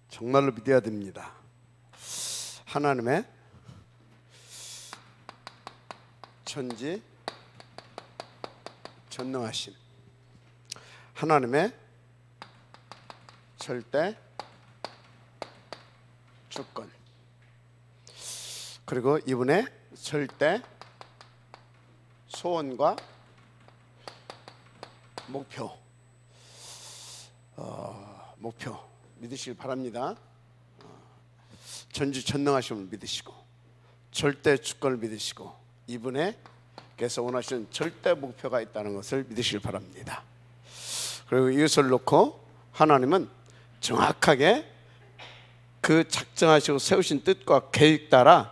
정말로 믿어야 됩니다. 하나님의 천지 전능하심, 하나님의 절대 주권, 그리고 이분의 절대 소원과 목표 믿으시길 바랍니다. 전지전능하심을 믿으시고 절대 주권을 믿으시고 이분께서 원하시는 절대 목표가 있다는 것을 믿으시길 바랍니다. 그리고 이것을 놓고 하나님은 정확하게 그 작정하시고 세우신 뜻과 계획 따라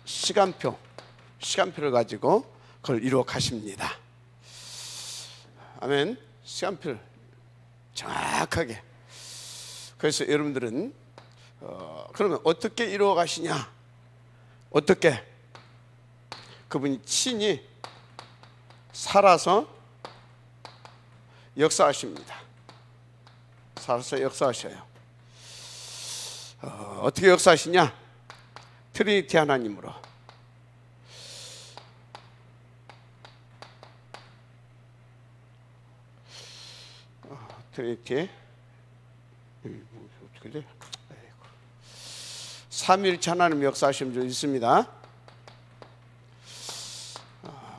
시간표를 가지고 그걸 이루어 가십니다. 아멘. 시간표를 정확하게. 그래서 여러분들은 그러면 어떻게 이루어 가시냐? 어떻게? 그분이 친히 살아서 역사하십니다. 살아서 역사하셔요. 어떻게 역사하시냐? 트리니티 하나님으로. 트리니티 어떻게 돼? 삼위일체 하나님 역사하시는 줄 있습니다.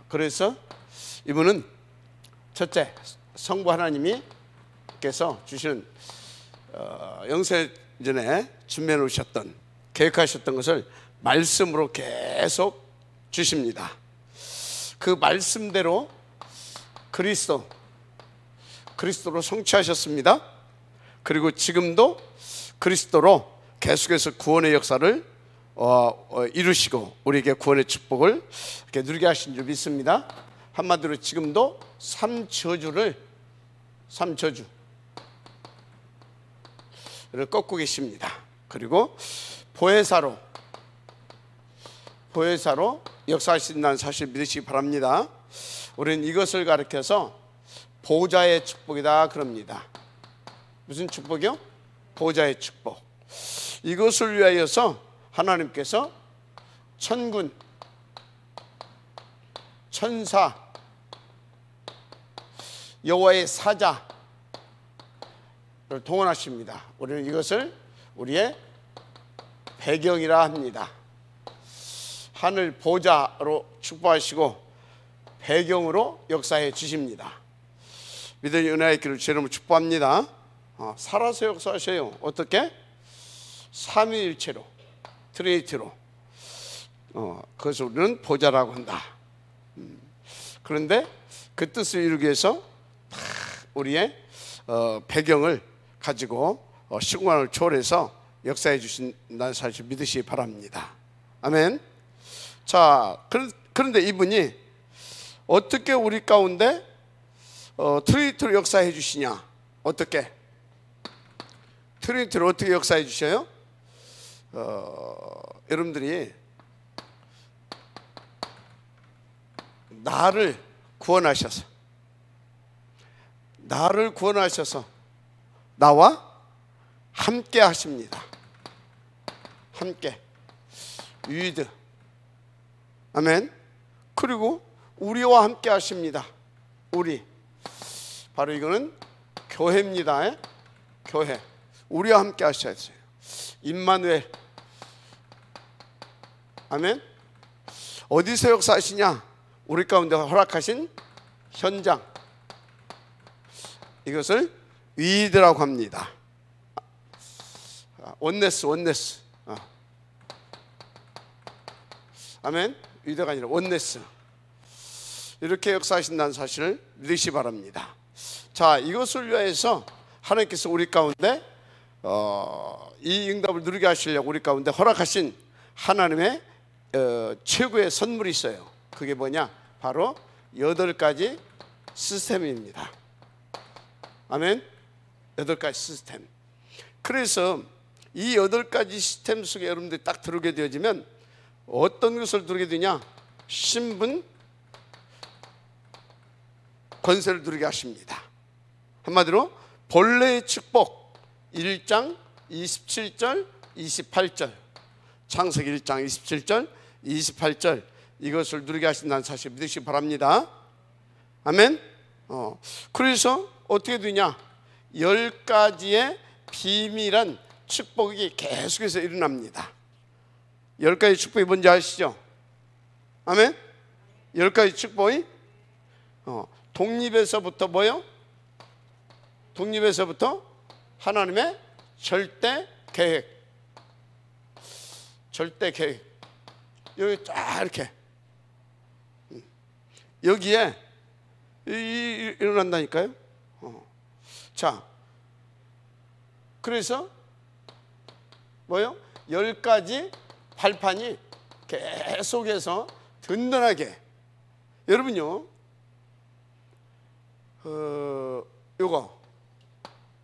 그래서 이분은 첫째, 성부 하나님께서 주시는 영세전에 준비해 놓으셨던, 계획하셨던 것을 말씀으로 계속 주십니다. 그 말씀대로 그리스도로 성취하셨습니다. 그리고 지금도 그리스도로 계속해서 구원의 역사를 이루시고 우리에게 구원의 축복을 이렇게 누리게 하신 줄 믿습니다. 한마디로 지금도 삼저주를 꺾고 계십니다. 그리고 보혜사로 역사하신다는 사실 믿으시기 바랍니다. 우리는 이것을 가리켜서 보좌의 축복이다 그럽니다. 무슨 축복이요? 보좌의 축복. 이것을 위하여서 하나님께서 천군, 천사, 여호와의 사자를 동원하십니다. 우리는 이것을 우리의 배경이라 합니다. 하늘 보좌로 축복하시고 배경으로 역사해 주십니다. 믿음의 은혜의 길을 제 이름으로 축복합니다. 살아서 역사하셔요. 어떻게? 삼위일체로, 트리니티로. 그것을 우리는 보좌라고 한다. 그런데 그 뜻을 이루기 위해서 우리의 배경을 가지고 시공간을 초월해서 역사해 주신다는 사실 믿으시기 바랍니다. 아멘. 자, 그런데 이분이 어떻게 우리 가운데 트리니티로 역사해 주시냐? 어떻게? 트리니티로 어떻게 역사해 주셔요? 여러분들이 나를 구원하셔서 나와 함께 하십니다. 함께 위드. 아멘. 그리고 우리와 함께 하십니다. 우리. 바로 이거는 교회입니다. 교회. 우리와 함께 하셔야 돼요. 임마누엘. 아멘. 어디서 역사하시냐? 우리 가운데 허락하신 현장. 이것을 위드라고 합니다. 원네스. 아멘. 위드가 아니라 원네스. 이렇게 역사하신다는 사실을 믿으시기 바랍니다. 자, 이것을 위해서 하나님께서 우리 가운데 이 응답을 누리게 하시려고 우리 가운데 허락하신 하나님의 최고의 선물이 있어요. 그게 뭐냐? 바로 8가지 시스템입니다. 아멘. 8가지 시스템. 그래서 이 8가지 시스템 속에 여러분들이 딱 들어오게 되어지면 어떤 것을 누리게 되냐? 신분, 권세를 누리게 하십니다. 한마디로 본래의 축복 1장 27절 28절, 창세기 1장 27절 28절, 이것을 누리게 하신다는 사실 믿으시기 바랍니다. 아멘. 그래서 어떻게 되냐, 10가지의 비밀한 축복이 계속해서 일어납니다. 10가지 축복이 뭔지 아시죠? 아멘. 10가지 축복이 독립에서부터 뭐요? 독립에서부터 하나님의 절대 계획, 절대 계획, 여기 쫙 이렇게 여기에 일어난다니까요. 자, 그래서 뭐요? 10가지 발판이 계속해서 든든하게, 여러분요, 요거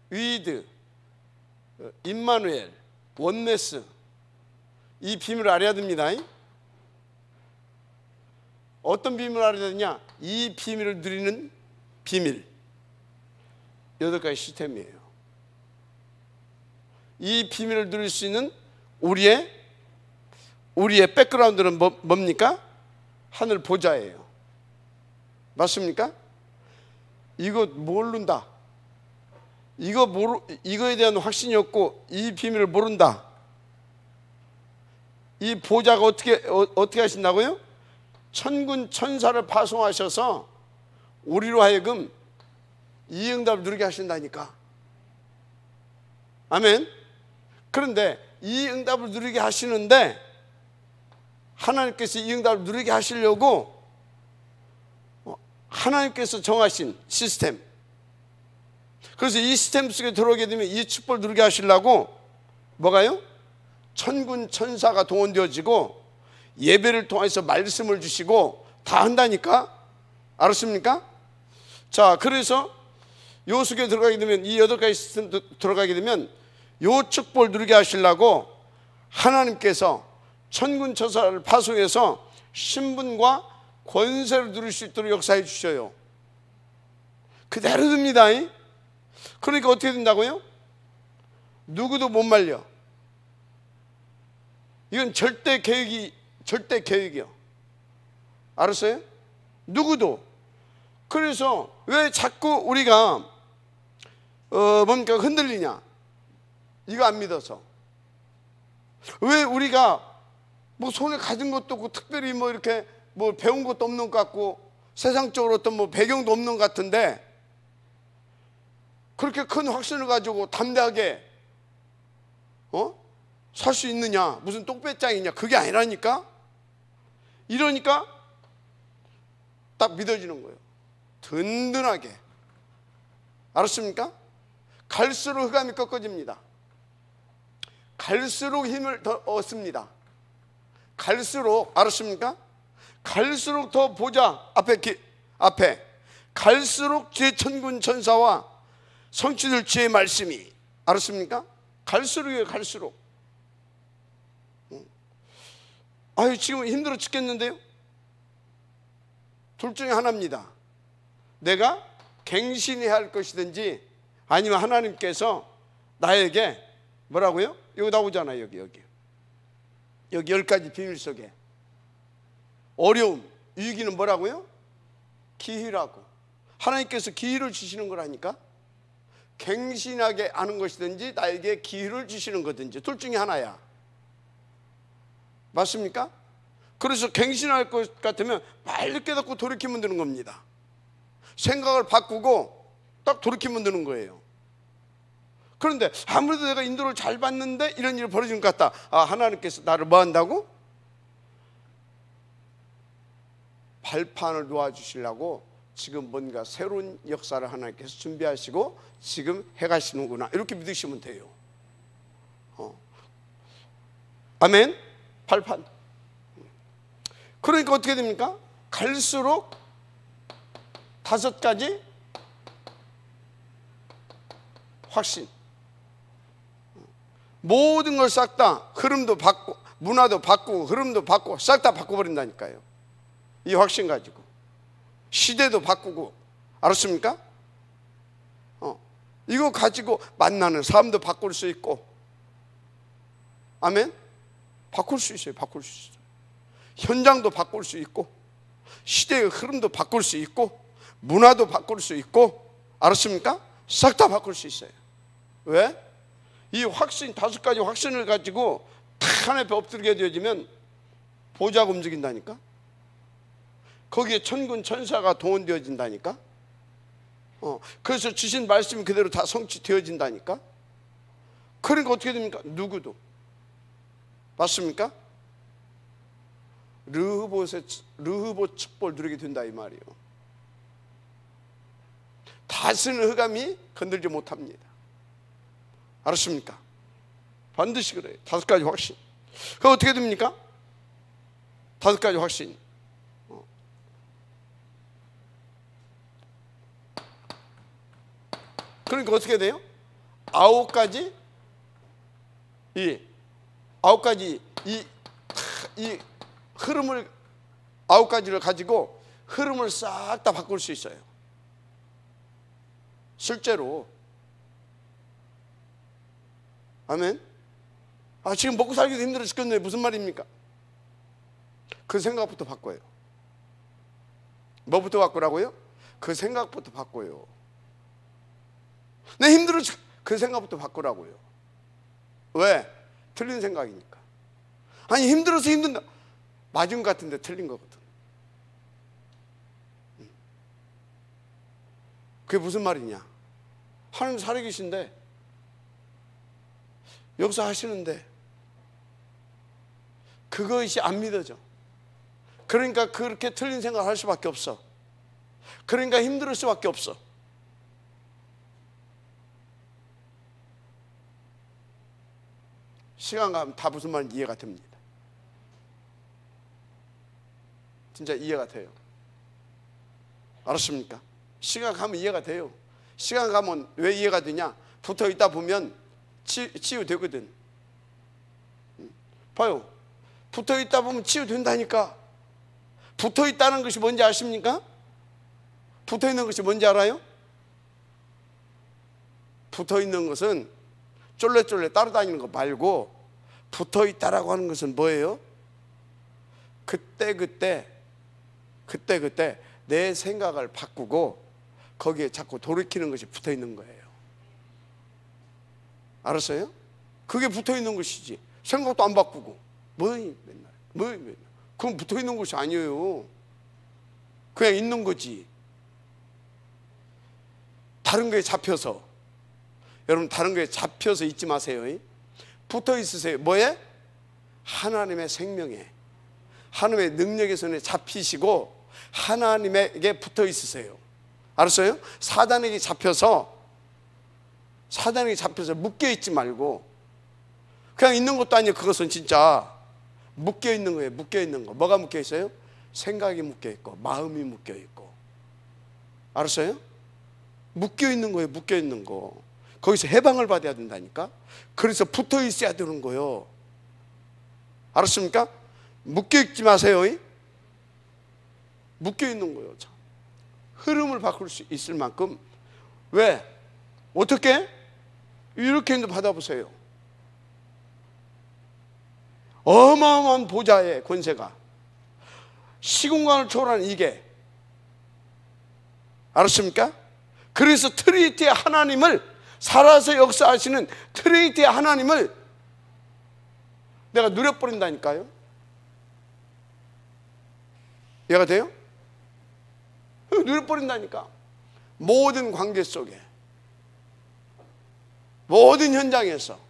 위드, 임마누엘, 원네스, 이 비밀을 알아야 됩니다. 어떤 비밀을 알아야 되냐? 이 비밀을 누리는 비밀, 8가지 시스템이에요. 이 비밀을 누릴 수 있는 우리의 백그라운드는 뭡니까? 하늘 보좌예요. 맞습니까? 이거 모른다, 이거에 대한 확신이 없고 이 비밀을 모른다. 이 보좌가 어떻게 하신다고요? 천군 천사를 파송하셔서 우리로 하여금 이 응답을 누리게 하신다니까. 아멘. 그런데 이 응답을 누리게 하시는데, 하나님께서 이 응답을 누리게 하시려고 하나님께서 정하신 시스템, 그래서 이 시스템 속에 들어오게 되면 이 축복을 누리게 하시려고 뭐가요? 천군 천사가 동원되어지고 예배를 통해서 말씀을 주시고 다 한다니까. 알았습니까? 자, 그래서 요 속에 들어가게 되면, 이 8가지 시스템 들어가게 되면 요 축복을 누리게 하시려고 하나님께서 천군 천사를 파송해서 신분과 권세를 누릴 수 있도록 역사해 주셔요. 그대로 됩니다. 그러니까 어떻게 된다고요? 누구도 못 말려. 이건 절대 계획이요. 알았어요? 누구도. 그래서 왜 자꾸 우리가 뭔가 흔들리냐? 이거 안 믿어서. 왜 우리가 뭐 손에 가진 것도 없고 특별히 뭐 이렇게 뭐 배운 것도 없는 것 같고 세상적으로 어떤 뭐 배경도 없는 것 같은데 그렇게 큰 확신을 가지고 담대하게 살 수 있느냐? 무슨 똥배짱이냐? 그게 아니라니까. 이러니까 딱 믿어지는 거예요. 든든하게. 알았습니까? 갈수록 흑암이 꺾어집니다. 갈수록 힘을 더 얻습니다. 갈수록, 알았습니까? 갈수록 더 보자 앞에 갈수록 제 천군 천사와 성취될 주의 말씀이, 알았습니까? 갈수록이에요. 갈수록. 아유, 지금 힘들어 죽겠는데요? 둘 중에 하나입니다. 내가 갱신해야 할 것이든지, 아니면 하나님께서 나에게 뭐라고요? 여기 나오잖아요. 여기 10가지 비밀 속에 어려움, 위기는 뭐라고요? 기회라고. 하나님께서 기회를 주시는 거라니까. 갱신하게 하는 것이든지 나에게 기회를 주시는 거든지 둘 중에 하나야. 맞습니까? 그래서 갱신할 것 같으면 빨리 깨닫고 돌이키면 되는 겁니다. 생각을 바꾸고 딱 돌이키면 되는 거예요. 그런데 아무래도 내가 인도를 잘 받는데 이런 일이 벌어지는 것 같다. 아, 하나님께서 나를 뭐 한다고? 발판을 놓아주시려고 지금 뭔가 새로운 역사를 하나님께서 준비하시고 지금 해가시는구나, 이렇게 믿으시면 돼요. 아멘. 발판. 그러니까 어떻게 됩니까? 갈수록 5가지 확신, 모든 걸 싹 다, 흐름도 바꾸고 문화도 바꾸고 흐름도 바꾸고 싹 다 바꿔버린다니까요. 이 확신 가지고 시대도 바꾸고. 알았습니까? 이거 가지고 만나는 사람도 바꿀 수 있고, 아멘? 바꿀 수 있어요. 바꿀 수 있어요. 현장도 바꿀 수 있고, 시대의 흐름도 바꿀 수 있고, 문화도 바꿀 수 있고, 알았습니까? 싹 다 바꿀 수 있어요. 왜? 이 확신, 5가지 확신을 가지고 탁 하나에 엎드리게 되어지면 보좌가 움직인다니까? 거기에 천군 천사가 동원되어진다니까? 그래서 주신 말씀이 그대로 다 성취되어진다니까? 그러니까 어떻게 됩니까? 누구도. 맞습니까? 르흐보 첩보를 누리게 된다 이 말이에요. 다스리는 흑암이 건들지 못합니다. 알았습니까? 반드시 그래요. 5가지 확신. 그럼 어떻게 됩니까? 5가지 확신. 그러니까 어떻게 돼요? 9가지 이 흐름을 9가지를 가지고 흐름을 싹 다 바꿀 수 있어요. 실제로. 아멘. 지금 먹고 살기도 힘들어 죽겠네. 무슨 말입니까? 그 생각부터 바꿔요. 뭐부터 바꾸라고요? 그 생각부터 바꿔요. 내 힘들어 그 생각부터 바꾸라고요. 왜? 틀린 생각이니까. 아니 힘들어서 힘든다. 맞은 것 같은데 틀린 거거든. 그게 무슨 말이냐? 하나님 살아계신데 역사하시는데 그것이 안 믿어져. 그러니까 그렇게 틀린 생각을 할 수밖에 없어. 그러니까 힘들 수밖에 없어. 시간 가면 다 무슨 말인지 이해가 됩니다. 진짜 이해가 돼요. 알았습니까? 시간 가면 이해가 돼요. 시간 가면 왜 이해가 되냐? 붙어 있다 보면 치유되거든. 봐요. 붙어 있다 보면 치유된다니까. 붙어 있다는 것이 뭔지 아십니까? 붙어 있는 것이 뭔지 알아요? 붙어 있는 것은 쫄래쫄래 따라다니는 거 말고, 붙어 있다라고 하는 것은 뭐예요? 그때 내 생각을 바꾸고 거기에 자꾸 돌이키는 것이 붙어 있는 거예요. 알았어요? 그게 붙어 있는 것이지. 생각도 안 바꾸고 맨날 그건 붙어 있는 것이 아니에요. 그냥 있는 거지. 다른 거에 잡혀서, 여러분 다른 거에 잡혀서 있지 마세요. 붙어 있으세요. 뭐에? 하나님의 생명에, 하나님의 능력의 손에 잡히시고 하나님에게 붙어 있으세요. 알았어요? 사단에게 잡혀서 묶여 있지 말고, 그냥 있는 것도 아니에요. 그것은 진짜 묶여 있는 거예요. 묶여 있는 거. 뭐가 묶여 있어요? 생각이 묶여 있고 마음이 묶여 있고. 알았어요? 묶여 있는 거예요. 묶여 있는 거. 거기서 해방을 받아야 된다니까. 그래서 붙어 있어야 되는 거예요. 알았습니까? 묶여 있지 마세요. 묶여 있는 거예요. 흐름을 바꿀 수 있을 만큼. 왜? 어떻게? 이렇게 받아보세요. 어마어마한 보좌의 권세가, 시공간을 초월하는 이게. 알았습니까? 그래서 트리니티의 하나님을, 살아서 역사하시는 트리니티의 하나님을 내가 누려버린다니까요. 이해가 돼요? 누려버린다니까. 모든 관계 속에, 모든 현장에서.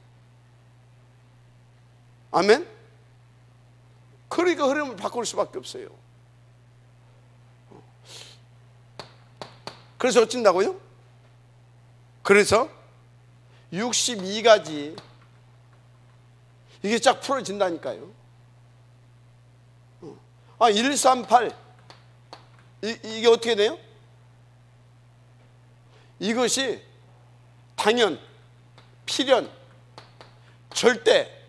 아멘? 그러니까 흐름을 바꿀 수밖에 없어요. 그래서 어쩐다고요? 그래서 62가지 이게 쫙 풀어진다니까요. 138 이게 어떻게 돼요? 이것이 당연, 필연, 절대,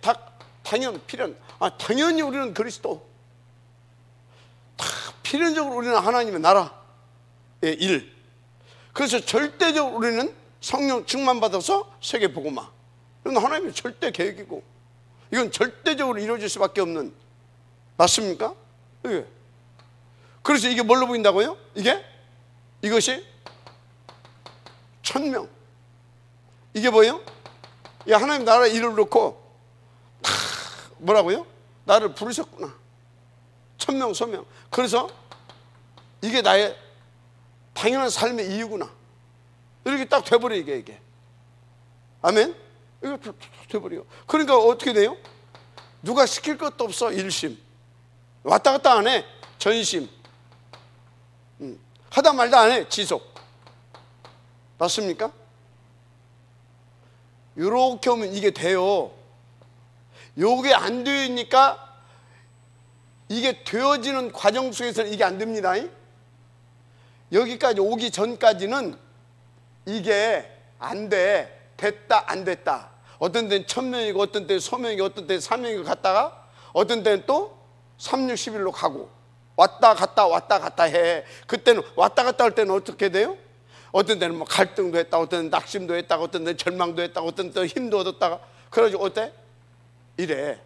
당연, 필연. 당연히 우리는 그리스도, 필연적으로 우리는 하나님의 나라의 일. 그래서 절대적으로 우리는 성령 충만받아서 세계복음화. 이건 하나님의 절대 계획이고 이건 절대적으로 이루어질 수밖에 없는, 맞습니까? 예. 그래서 이게 뭘로 보인다고요? 이것이 1000명. 이게 뭐예요? 이 하나님 나라에 이름을 놓고 뭐라고요? 나를 부르셨구나. 1000명 소명. 그래서 이게 나의 당연한 삶의 이유구나. 이렇게 딱 돼버려 이게. 아멘. 이거 돼버려. 그러니까 어떻게 돼요? 누가 시킬 것도 없어. 일심. 왔다 갔다 안 해. 전심. 하다 말다 안 해. 지속. 맞습니까? 이렇게 하면 이게 돼요. 요게 안 되니까 이게 되어지는 과정 속에서는 이게 안 됩니다. 여기까지 오기 전까지는 이게 안 돼. 됐다 안 됐다. 어떤 데는 1000명이고 어떤 데는 소명이고 어떤 데는 사명이고 갔다가 어떤 데는 또 360일로 가고 왔다 갔다 해. 그때는 왔다 갔다 할 때는 어떻게 돼요? 어떤 데는 뭐 갈등도 했다, 어떤 데는 낙심도 했다가, 어떤 데는 절망도 했다가, 어떤 데는 힘도 얻었다가. 그래가지고 어때? 이래.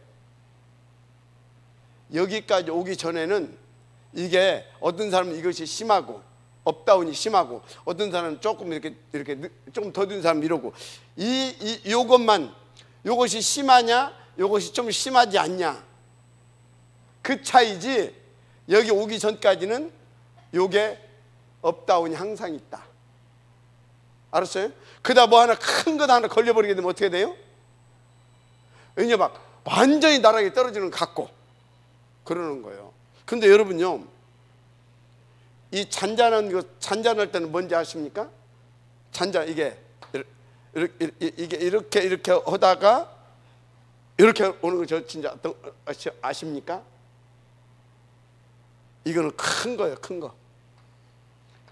여기까지 오기 전에는 이게 어떤 사람은 이것이 심하고 업다운이 심하고 어떤 사람은 조금 이렇게 조금 더딘 사람 이러고 요것이 심하냐 요것이 좀 심하지 않냐 그 차이지. 여기 오기 전까지는 요게 업다운이 항상 있다. 알았어요? 그다 뭐 하나 큰 것 하나 걸려버리게 되면 어떻게 돼요? 이제 막 완전히 나락에 떨어지는 것 같고 그러는 거예요. 근데 여러분요, 이 잔잔할 때는 뭔지 아십니까? 이게 이렇게 하다가 이렇게 오는 거 저 진짜 아십니까? 이거는 큰 거예요. 큰 거.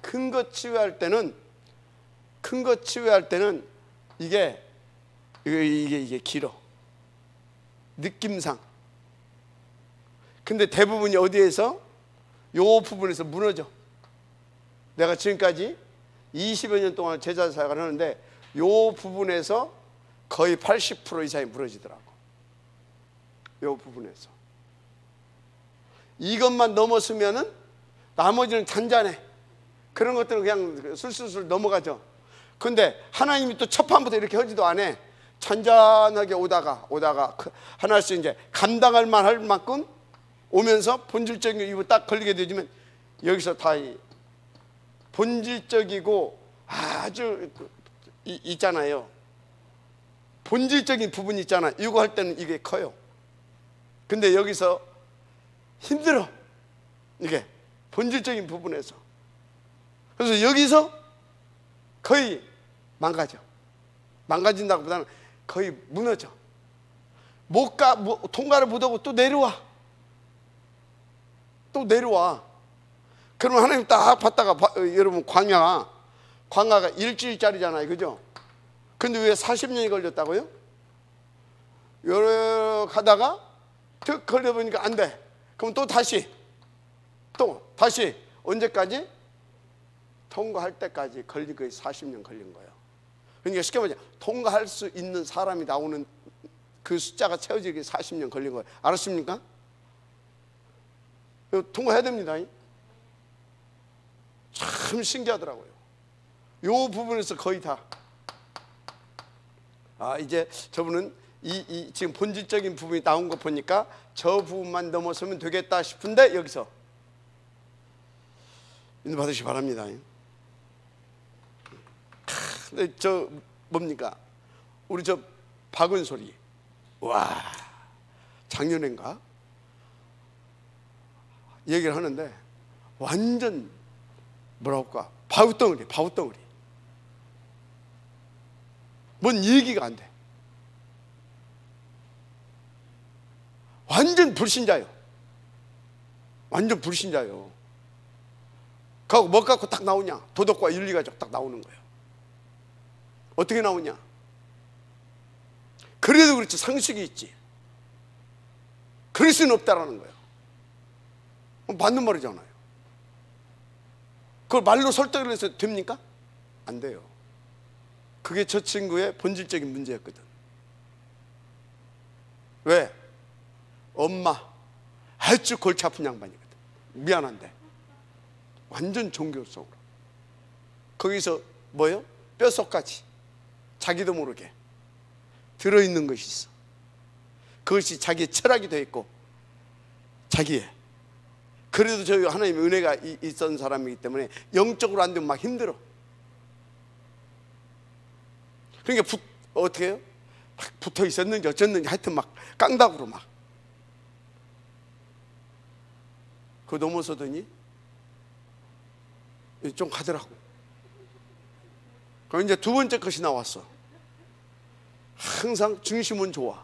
큰 거 치유할 때는 이게 길어. 느낌상. 근데 대부분이 어디에서? 요 부분에서 무너져. 내가 지금까지 20여 년 동안 제자 사역을 하는데 요 부분에서 거의 80% 이상이 무너지더라고. 요 부분에서. 이것만 넘었으면은 나머지는 잔잔해. 그런 것들은 그냥 술술술 넘어가죠. 근데 하나님이 또 첫 판부터 이렇게 하지도 않아. 잔잔하게 오다가 하나씩 이제 감당할 만할 만큼 오면서 본질적인 이거 딱 걸리게 되면 여기서 다 본질적이고 아주 있잖아요. 본질적인 부분이 있잖아. 이거 할 때는 이게 커요. 근데 여기서 힘들어. 이게 본질적인 부분에서. 그래서 여기서 거의 망가진다고 보다는 거의 무너져. 통과를 못하고 또 내려와. 그러면 하나님 딱 봤다가 여러분 광야가 일주일짜리잖아요. 그죠? 근데 왜 40년이 걸렸다고요? 여러 가다가 득 걸려보니까 안 돼. 그럼 또 다시 언제까지? 통과할 때까지 걸린 거에 40년 걸린 거예요. 그러니까 쉽게 말하면 통과할 수 있는 사람이 나오는 그 숫자가 채워지기 40년 걸린 거예요. 알았습니까? 통과해야 됩니다. 참 신기하더라고요. 요 부분에서 거의 다. 이제 저분은 지금 본질적인 부분이 나온 거 보니까 저 부분만 넘어서면 되겠다 싶은데 여기서 인도 받으시기 바랍니다. 근데 뭡니까? 우리 박은솔이 와 작년인가 얘기를 하는데 완전 뭐랄까 바우덩어리. 뭔 얘기가 안 돼. 완전 불신자요. 그거 뭐 갖고 딱 나오냐? 도덕과 윤리가 딱 나오는 거예요. 어떻게 나오냐? 그래도 그렇지 상식이 있지. 그럴 수는 없다라는 거예요. 맞는 말이잖아요. 그걸 말로 설득을 해서 됩니까? 안 돼요. 그게 저 친구의 본질적인 문제였거든. 왜? 엄마 아주 골치 아픈 양반이거든. 미안한데 완전 종교 속으로. 거기서 뭐요? 뼛속까지 자기도 모르게 들어있는 것이 있어. 그것이 자기의 철학이 되어 있고 자기의, 그래도 저희 하나님의 은혜가 있었던 사람이기 때문에 영적으로 안 되면 막 힘들어. 그러니까 어떻게 해요? 막 붙어 있었는지 어쨌는지 하여튼 막 깡다구로 막. 그거 넘어서더니 좀 가더라고. 그럼 이제 두 번째 것이 나왔어. 항상 중심은 좋아.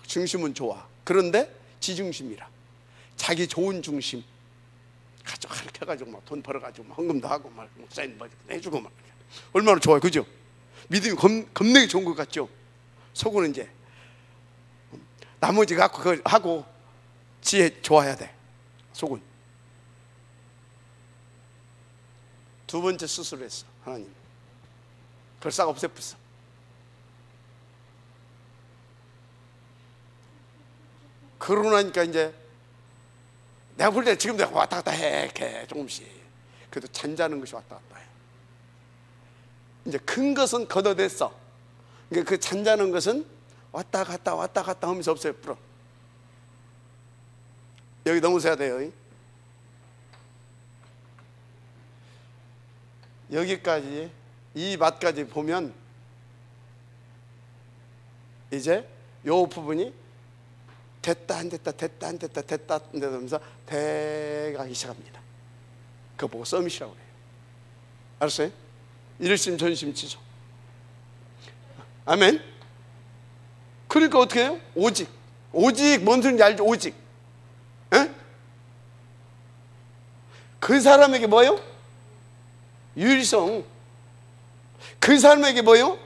중심은 좋아. 그런데 지중심이라. 자기 좋은 중심 가지고 그렇게 해가지고 막 돈 벌어가지고 막 헌금도 하고 막 목사님 뭐 해주고 막 얼마나 좋아요, 그죠? 믿음이 겁나게 좋은 것 같죠? 속은 이제 나머지 갖고 그거 하고 지혜 좋아야 돼. 속은. 두 번째 수술했어 하나님. 그걸 싹 없애버렸어. 그러고 나니까 이제 내가 볼 때 지금 내가 왔다 갔다 해 이렇게 조금씩. 그래도 잠자는 것이 왔다 갔다 해. 이제 큰 것은 걷어냈어. 그러니까 그 잠자는 것은 왔다 갔다 하면서 없애버려. 여기 넘으셔야 돼요. 여기까지 이 맛까지 보면 이제 요 부분이 됐다 안 됐다 됐다 안 됐다 됐다 안 됐다 하면서 돼가기 시작합니다. 그거 보고 썸이시라고 그래요. 알았어요? 일심 전심 지속. 아멘. 그러니까 어떻게 해요? 오직 뭔 소리인지 알죠? 오직. 에? 그 사람에게 뭐예요? 유일성. 그 사람에게 뭐예요?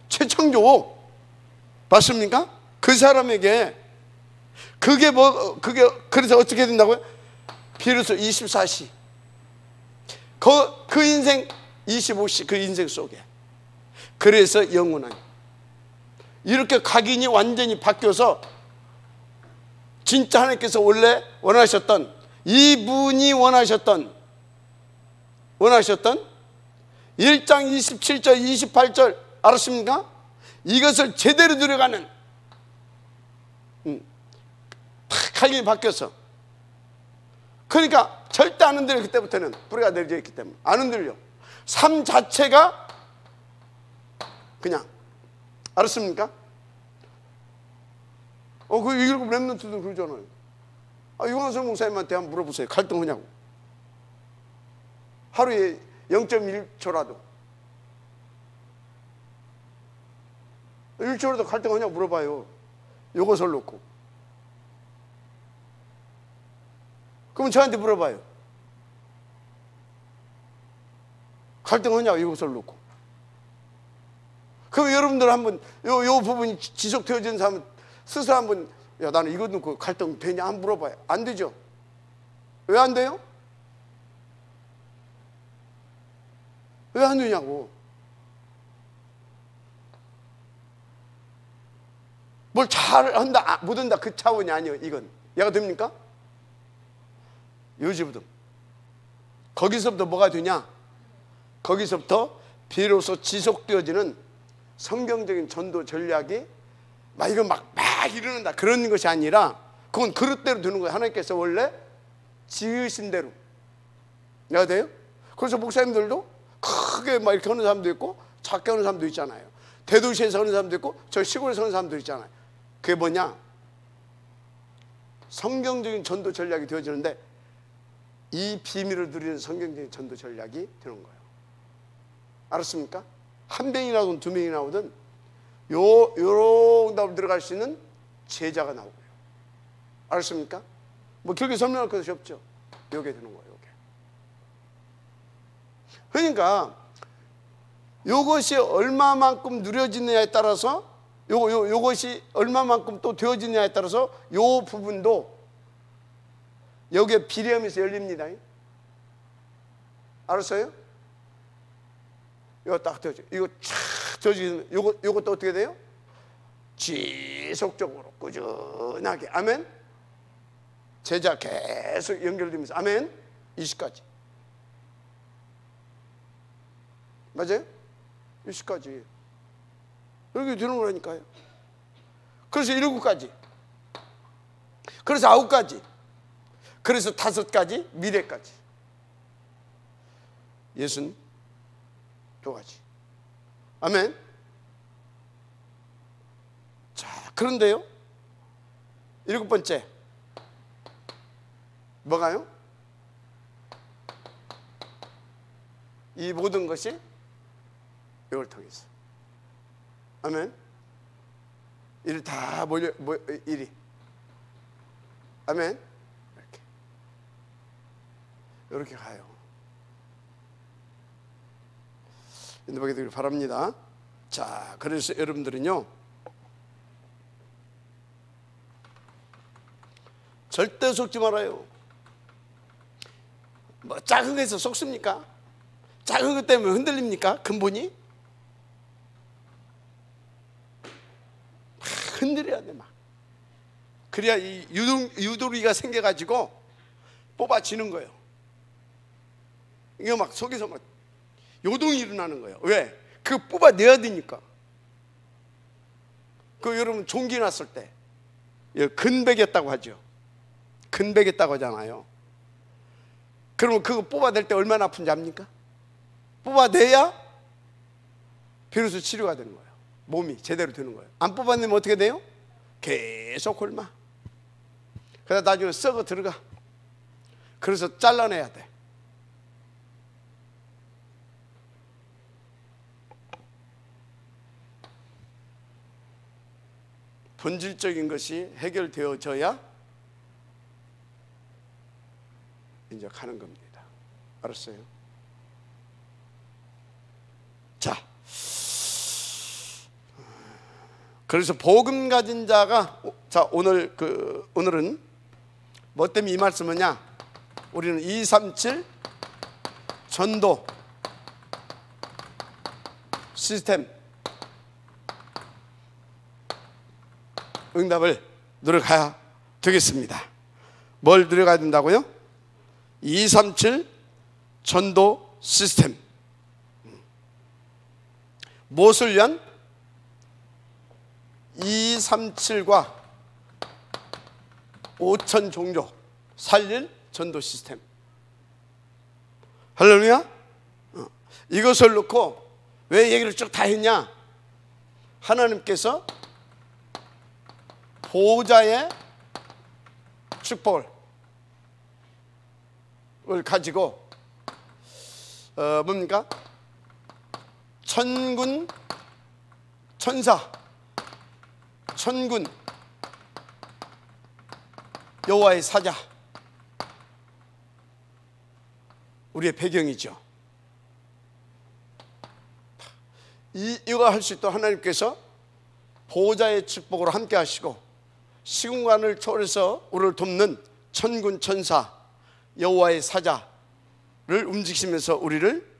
최창조. 맞습니까? 그 사람에게 그게 그래서 어떻게 된다고요? 비로소 24시 그 인생 25시 그 인생 속에 그래서 영원한 이렇게 각인이 완전히 바뀌어서 진짜 하나님께서 원래 원하셨던 이분이 원하셨던 1장 27절 28절 알았습니까? 이것을 제대로 들어가는 각인이 바뀌었어. 그러니까 절대 안 흔들려. 그때부터는 뿌리가 내려져 있기 때문에 안 흔들려. 삶 자체가 그냥. 알았습니까? 그 일곱 렘넌트도 그러잖아요. 유광선 목사님한테 한번 물어보세요. 갈등하냐고. 하루에 0.1초라도 1초라도 갈등하냐고 물어봐요. 요것을 놓고. 그럼 저한테 물어봐요. 갈등하냐고 이것을 놓고. 그럼 여러분들 한번 요 부분이 지속되어지는 사람은 스스로 한번 야 나는 이거 놓고 갈등 되냐 한번 물어봐요. 안 되죠. 왜 안 돼요? 왜 안 되냐고. 뭘 잘한다 못한다 그 차원이 아니에요. 이건 이해가 됩니까? 요지부터 거기서부터 뭐가 되냐? 거기서부터 비로소 지속되어지는 성경적인 전도 전략이 막 이거 막 이러는다 그런 것이 아니라 그건 그릇대로 되는 거예요. 하나님께서 원래 지으신 대로. 이해가 돼요? 그래서 목사님들도 크게 막 이렇게 하는 사람도 있고 작게 하는 사람도 있잖아요. 대도시에서 하는 사람도 있고 저 시골에서 하는 사람도 있잖아요. 그게 뭐냐? 성경적인 전도 전략이 되어지는데 이 비밀을 누리는 성경적인 전도 전략이 되는 거예요. 알았습니까? 한 명이 나오든 두 명이 나오든 요런 답을 들어갈 수 있는 제자가 나오고요. 알았습니까? 뭐 길게 설명할 것이 없죠. 요게 되는 거예요. 요게. 그러니까 요것이 얼마만큼 누려지느냐에 따라서 요것이 얼마만큼 또 되어지느냐에 따라서 요 부분도 여기에 비례하면서 열립니다. 알았어요? 이거 딱 되어져. 이거 쫙 되어지면 요것도 어떻게 돼요? 지속적으로 꾸준하게. 아멘. 제자 계속 연결되면서 아멘. 20까지. 맞아요? 20까지. 이렇게 되는 거라니까요. 그래서 7가지. 그래서 9가지. 그래서 5가지. 미래까지. 62가지. 아멘. 자, 그런데요, 7번째 뭐가요? 이 모든 것이 이걸 통해서. 아멘. 일이 다 몰려 일이. 아멘. 이렇게 가요. 인도하게 되길 바랍니다. 자, 그래서 여러분들은요, 절대 속지 말아요. 뭐 작은 거에서 속습니까? 작은 것 때문에 흔들립니까? 근본이? 막 흔들어야 돼, 막. 그래야 이 유도리가 생겨가지고 뽑아지는 거예요. 이거 막 속에서 막 요동이 일어나는 거예요. 왜? 그거 뽑아내야 되니까. 그 여러분 종기 났을 때 근백했다고 하죠. 근백했다고 하잖아요. 그러면 그거 뽑아낼 때 얼마나 아픈지 압니까? 뽑아내야 비로소 치료가 되는 거예요. 몸이 제대로 되는 거예요. 안 뽑아내면 어떻게 돼요? 계속 굶어. 그러다 나중에 썩어 들어가. 그래서 잘라내야 돼. 본질적인 것이 해결되어져야 이제 가는 겁니다. 알았어요? 자, 그래서 복음 가진 자가, 자, 오늘은 뭐 때문에 이 말씀이냐? 우리는 237 전도 시스템 응답을 누려가야 되겠습니다. 뭘 누려가야 된다고요? 237 전도 시스템. 무엇을 위한? 237과 5천 종족 살릴 전도 시스템. 할렐루야. 이것을 놓고 왜 얘기를 쭉 다 했냐? 하나님께서 보호자의 축복을 가지고 뭡니까? 천군 천사, 천군 여호와의 사자, 우리의 배경이죠. 이거 할 수 있도록 하나님께서 보호자의 축복으로 함께 하시고 시공간을 초월해서 우리를 돕는 천군 천사 여호와의 사자를 움직이시면서 우리를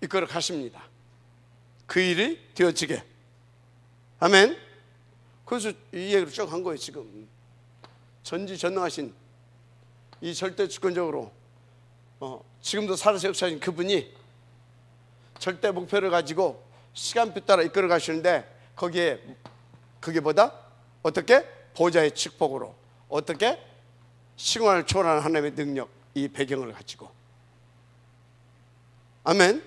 이끌어 가십니다. 그 일이 되어지게. 아멘. 그래서 이 얘기를 쭉 한 거예요. 지금 전지전능하신 이 절대 주권적으로 지금도 살아서 역사하신 그분이 절대 목표를 가지고 시간표 따라 이끌어 가시는데 거기에 그게 뭐다? 어떻게? 보호자의 축복으로. 어떻게? 시공간을 초월하는 하나님의 능력, 이 배경을 가지고. 아멘.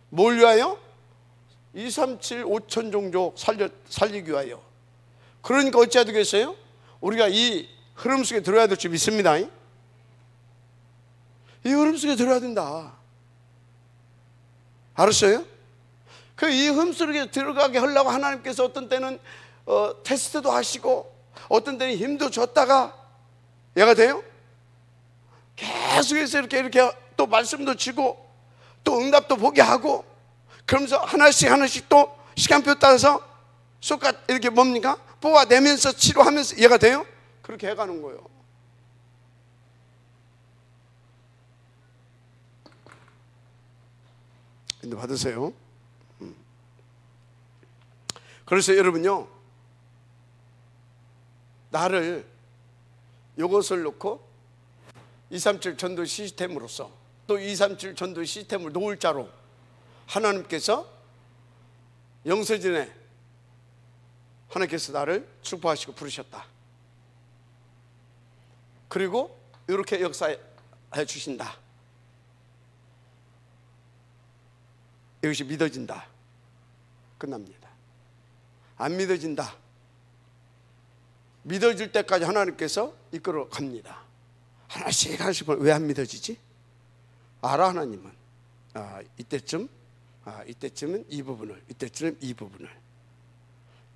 뭘 위하여? 237 5천 종족 살리기 위하여. 그러니까 어찌해야 되겠어요? 우리가 이 흐름 속에 들어야 될 줄 믿습니다. 이 흐름 속에 들어야 된다. 알았어요? 그 이 흐름 속에 들어가게 하려고 하나님께서 어떤 때는 테스트도 하시고 어떤 때는 힘도 줬다가 얘가 돼요? 계속해서 이렇게 또 말씀도 주고 또 응답도 보게 하고 그러면서 하나씩 또 시간표 따라서 쏙 이렇게 뭡니까? 뽑아내면서 치료하면서 얘가 돼요? 그렇게 해가는 거예요. 인도 받으세요. 그래서 여러분요, 나를 이것을 놓고 237 전도 시스템으로서, 또 237 전도 시스템을 놓을 자로 하나님께서 영서진에 하나님께서 나를 축복하시고 부르셨다. 그리고 이렇게 역사해 주신다. 이것이 믿어진다. 끝납니다. 안 믿어진다. 믿어질 때까지 하나님께서 이끌어 갑니다. 하나씩 하나씩. 왜 안 믿어지지? 알아, 하나님은. 이때쯤은 이 부분을, 이때쯤은 이 부분을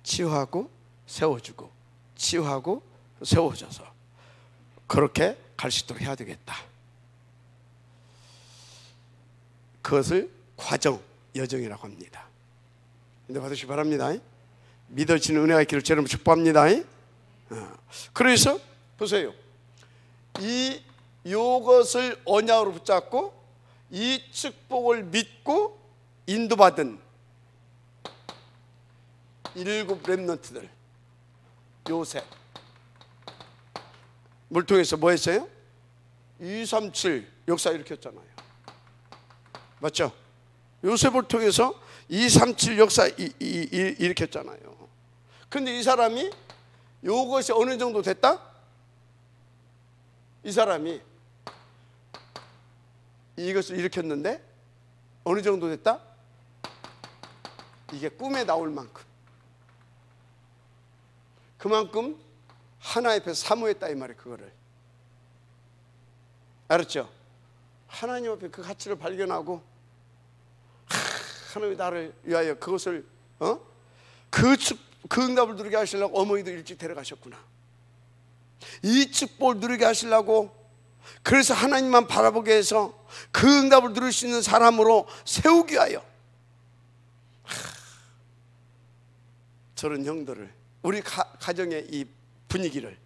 치유하고 세워주고, 치유하고 세워줘서 그렇게 갈 수 있도록 해야 되겠다. 그것을 과정, 여정이라고 합니다. 근데 받으시기 바랍니다. 믿어지는 은혜가 있기를 주님 축복합니다. 그래서 보세요, 이것을 언약으로 붙잡고 이 축복을 믿고 인도받은 7 렘넌트들, 요셉 물통에서 뭐 했어요? 237 역사 일으켰잖아요. 맞죠? 요셉을 통해서 237 역사 일으켰잖아요. 근데 이 사람이 요것이 어느 정도 됐다? 이 사람이 이것을 일으켰는데 어느 정도 됐다? 이게 꿈에 나올 만큼, 그만큼 하나님 앞에서 사모했다 이 말이에요. 그거를 알았죠? 하나님 앞에 그 가치를 발견하고 하나님이 나를 위하여 그것을 그 응답을 누리게 하시려고 어머니도 일찍 데려가셨구나. 이 축복을 누리게 하시려고, 그래서 하나님만 바라보게 해서 그 응답을 누릴 수 있는 사람으로 세우기 위하여 저런 형들을, 우리 가정의 이 분위기를,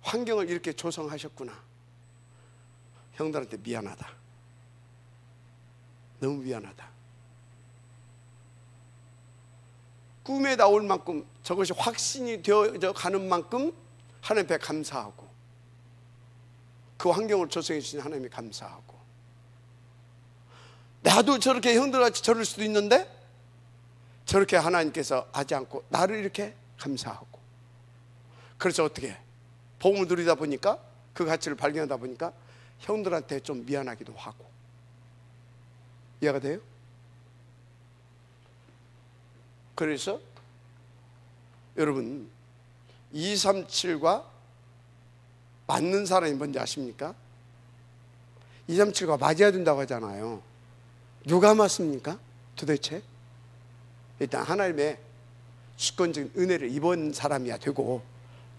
환경을 이렇게 조성하셨구나. 형들한테 미안하다. 너무 미안하다. 꿈에 나올 만큼, 저것이 확신이 되어져 가는 만큼 하나님 앞에 감사하고, 그 환경을 조성해 주신 하나님이 감사하고, 나도 저렇게 형들같이 저럴 수도 있는데 저렇게 하나님께서 하지 않고 나를 이렇게 감사하고, 그래서 어떻게 복음을 누리다 보니까, 그 가치를 발견하다 보니까 형들한테 좀 미안하기도 하고. 이해가 돼요? 그래서 여러분, 237과 맞는 사람이 뭔지 아십니까? 237과 맞아야 된다고 하잖아요. 누가 맞습니까? 도대체? 일단 하나님의 주권적인 은혜를 입은 사람이야 되고,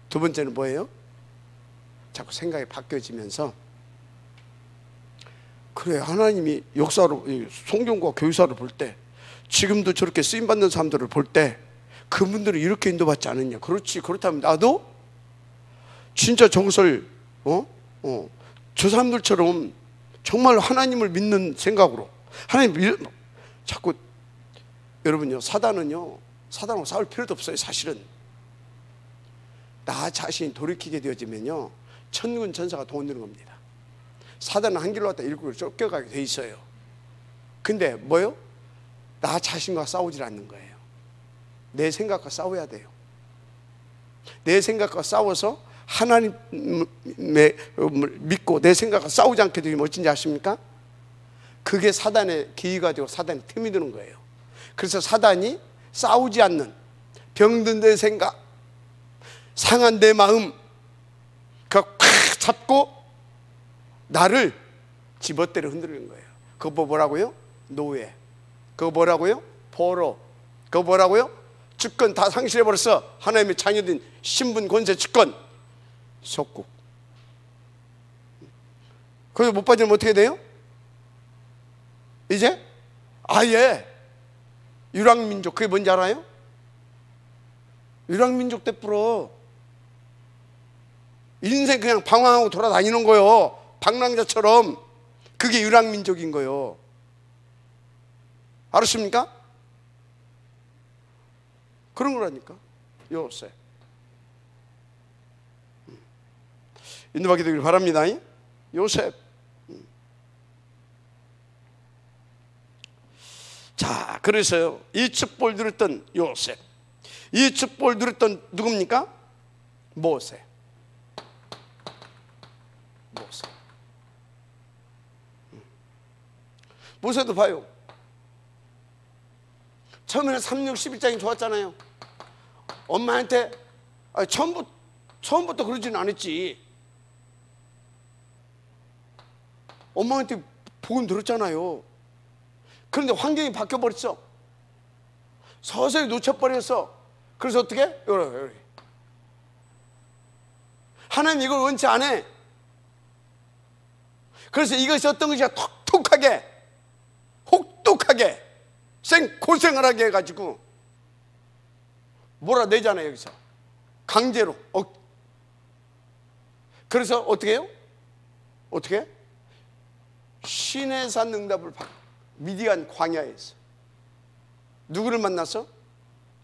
두 번째는 뭐예요? 자꾸 생각이 바뀌어지면서, 그래, 하나님이 역사로, 성경과 교사를 볼 때, 지금도 저렇게 쓰임받는 사람들을 볼 때 그분들은 이렇게 인도받지 않았냐. 그렇지. 그렇다면 나도 진짜 저것을 저 사람들처럼 정말 하나님을 믿는 생각으로, 하나님 자꾸, 여러분요, 사단하고 싸울 필요도 없어요. 사실은 나 자신이 돌이키게 되어지면요, 천군 천사가 동원되는 겁니다. 사단은 한 길로 왔다 7개로 쫓겨가게 돼 있어요. 근데 뭐요? 나 자신과 싸우질 않는 거예요. 내 생각과 싸워야 돼요. 내 생각과 싸워서 하나님을 믿고 내 생각과 싸우지 않게 되면 어쩐지 아십니까? 그게 사단의 기회가 되고 사단의 틈이 드는 거예요. 그래서 사단이 싸우지 않는, 병든 내 생각, 상한 내 마음, 그거 콱 잡고 나를 집어때려 흔들는 거예요. 그거 뭐라고요? 노예. 그거 뭐라고요? 포로. 그거 뭐라고요? 주권 다 상실해버렸어. 하나님의 자녀된 신분, 권세, 주권, 속국. 거기서 못 빠지면 어떻게 돼요? 이제 아예 유랑민족. 그게 뭔지 알아요? 유랑민족 때부터 인생 그냥 방황하고 돌아다니는 거요. 방랑자처럼. 그게 유랑민족인 거요. 알았습니까? 그런 거라니까. 요셉. 인도받게 되기를 바랍니다. 요셉. 자, 그래서요, 이 축복을 누렸던 요셉, 이 축복을 누렸던 누굽니까? 모세. 모세도 봐요. 처음에는 3, 6, 11장이 좋았잖아요. 엄마한테 처음부터 그러지는 않았지. 엄마한테 복음 들었잖아요. 그런데 환경이 바뀌어버렸어. 서서히 놓쳐버렸어. 그래서 어떻게? 요래. 하나님 이걸 원치 않아. 그래서 이것이 어떤 것이야? 톡톡하게, 혹독하게 고생을 하게 해가지고 몰아내잖아요. 여기서 강제로. 그래서 어떻게 해요? 어떻게? 시내산 응답을 받고 미디안 광야에서 누구를 만났어?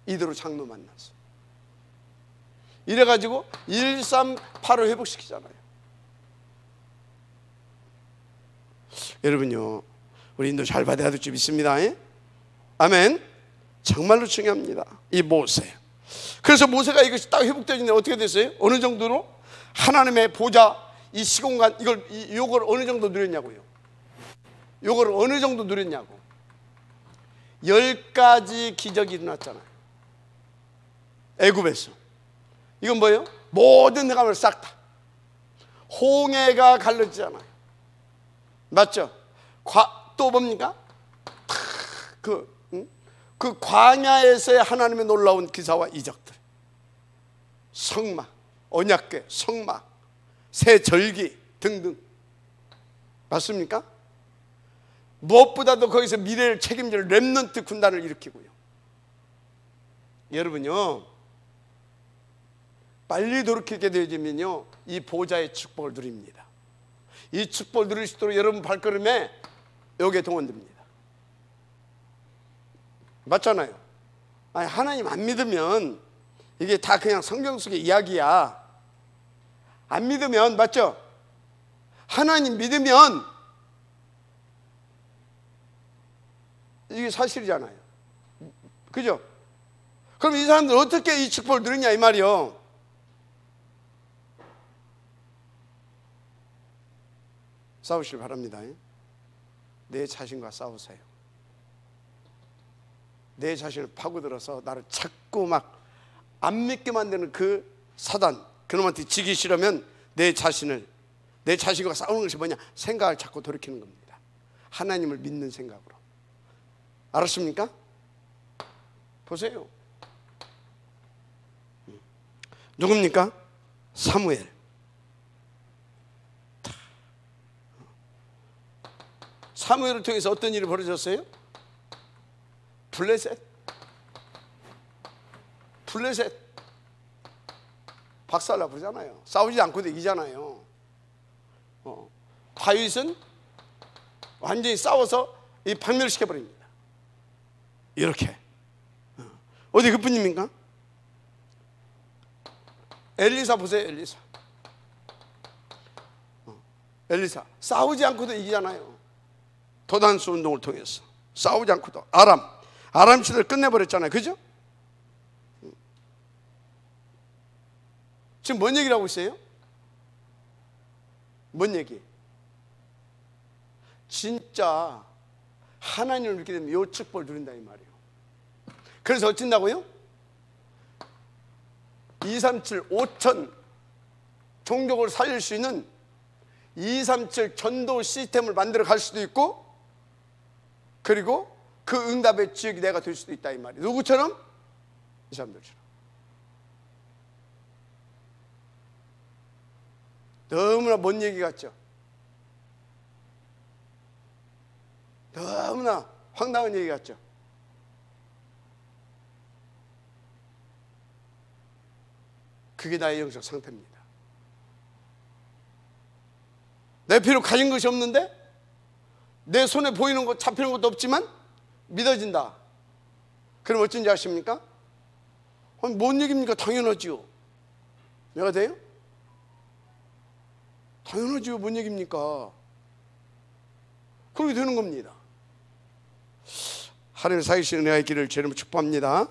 이드로 장로 만났어. 이래가지고 138을 회복시키잖아요. 여러분요, 우리 인도 잘 받아야 될 줄 믿습니다. 아멘. 정말로 중요합니다. 이 모세. 그래서 모세가 이것이 딱 회복되는데 어떻게 됐어요? 어느 정도로? 하나님의 보좌, 이 시공간, 요걸 어느 정도 누렸냐고요. 요걸 어느 정도 누렸냐고. 10가지 기적이 일어났잖아요. 애굽에서. 이건 뭐예요? 모든 내감을 싹 다. 홍해가 갈라지잖아요. 맞죠? 또 뭡니까? 그 광야에서의 하나님의 놀라운 기사와 이적들, 성막, 언약궤, 성막, 새 절기 등등. 맞습니까? 무엇보다도 거기서 미래를 책임질 렘넌트 군단을 일으키고요. 여러분요, 빨리 돌이키게 되어지면요, 이 보좌의 축복을 누립니다. 이 축복을 누릴 수 있도록 여러분 발걸음에 여기에 동원됩니다. 맞잖아요. 아니, 하나님 안 믿으면 이게 다 그냥 성경 속의 이야기야. 안 믿으면, 맞죠? 하나님 믿으면 이게 사실이잖아요. 그죠? 그럼 이 사람들 어떻게 이 축복을 누리냐 이 말이요. 싸우시길 바랍니다. 내 자신과 싸우세요. 내 자신을 파고들어서 나를 자꾸 막 안 믿게 만드는 그 사단, 그놈한테 지기 싫으면 내 자신과 싸우는 것이 뭐냐? 생각을 자꾸 돌이키는 겁니다. 하나님을 믿는 생각으로. 알았습니까? 보세요. 누굽니까? 사무엘. 사무엘을 통해서 어떤 일이 벌어졌어요? 블레셋. 박살나 부르잖아요. 싸우지 않고도 이기잖아요. 다윗은 완전히 싸워서 이 박멸시켜버립니다. 이렇게. 어디 그뿐입니까? 엘리사 보세요. 엘리사 싸우지 않고도 이기잖아요. 도단수 운동을 통해서 싸우지 않고도. 아람 시대를 끝내버렸잖아요. 그죠? 지금 뭔 얘기를 하고 있어요? 뭔 얘기? 진짜 하나님을 믿게 되면 요 축복을 누린다 이 말이에요. 그래서 어쩐다고요? 237 5천 종족을 살릴 수 있는 237 전도 시스템을 만들어 갈 수도 있고, 그리고 그 응답의 지역이 내가 될 수도 있다 이 말이에요. 누구처럼? 이 사람들처럼. 너무나 먼 얘기 같죠? 너무나 황당한 얘기 같죠? 그게 나의 영적 상태입니다. 내 필요 가진 것이 없는데, 내 손에 보이는 것, 잡히는 것도 없지만 믿어진다. 그럼 어쩐지 아십니까? 아니, 뭔 얘기입니까? 당연하지요. 내가 돼요? 당연하지요. 뭔 얘기입니까? 그렇게 되는 겁니다. 하나님의 살아계신 은혜가 있기를 주님으로 축복합니다.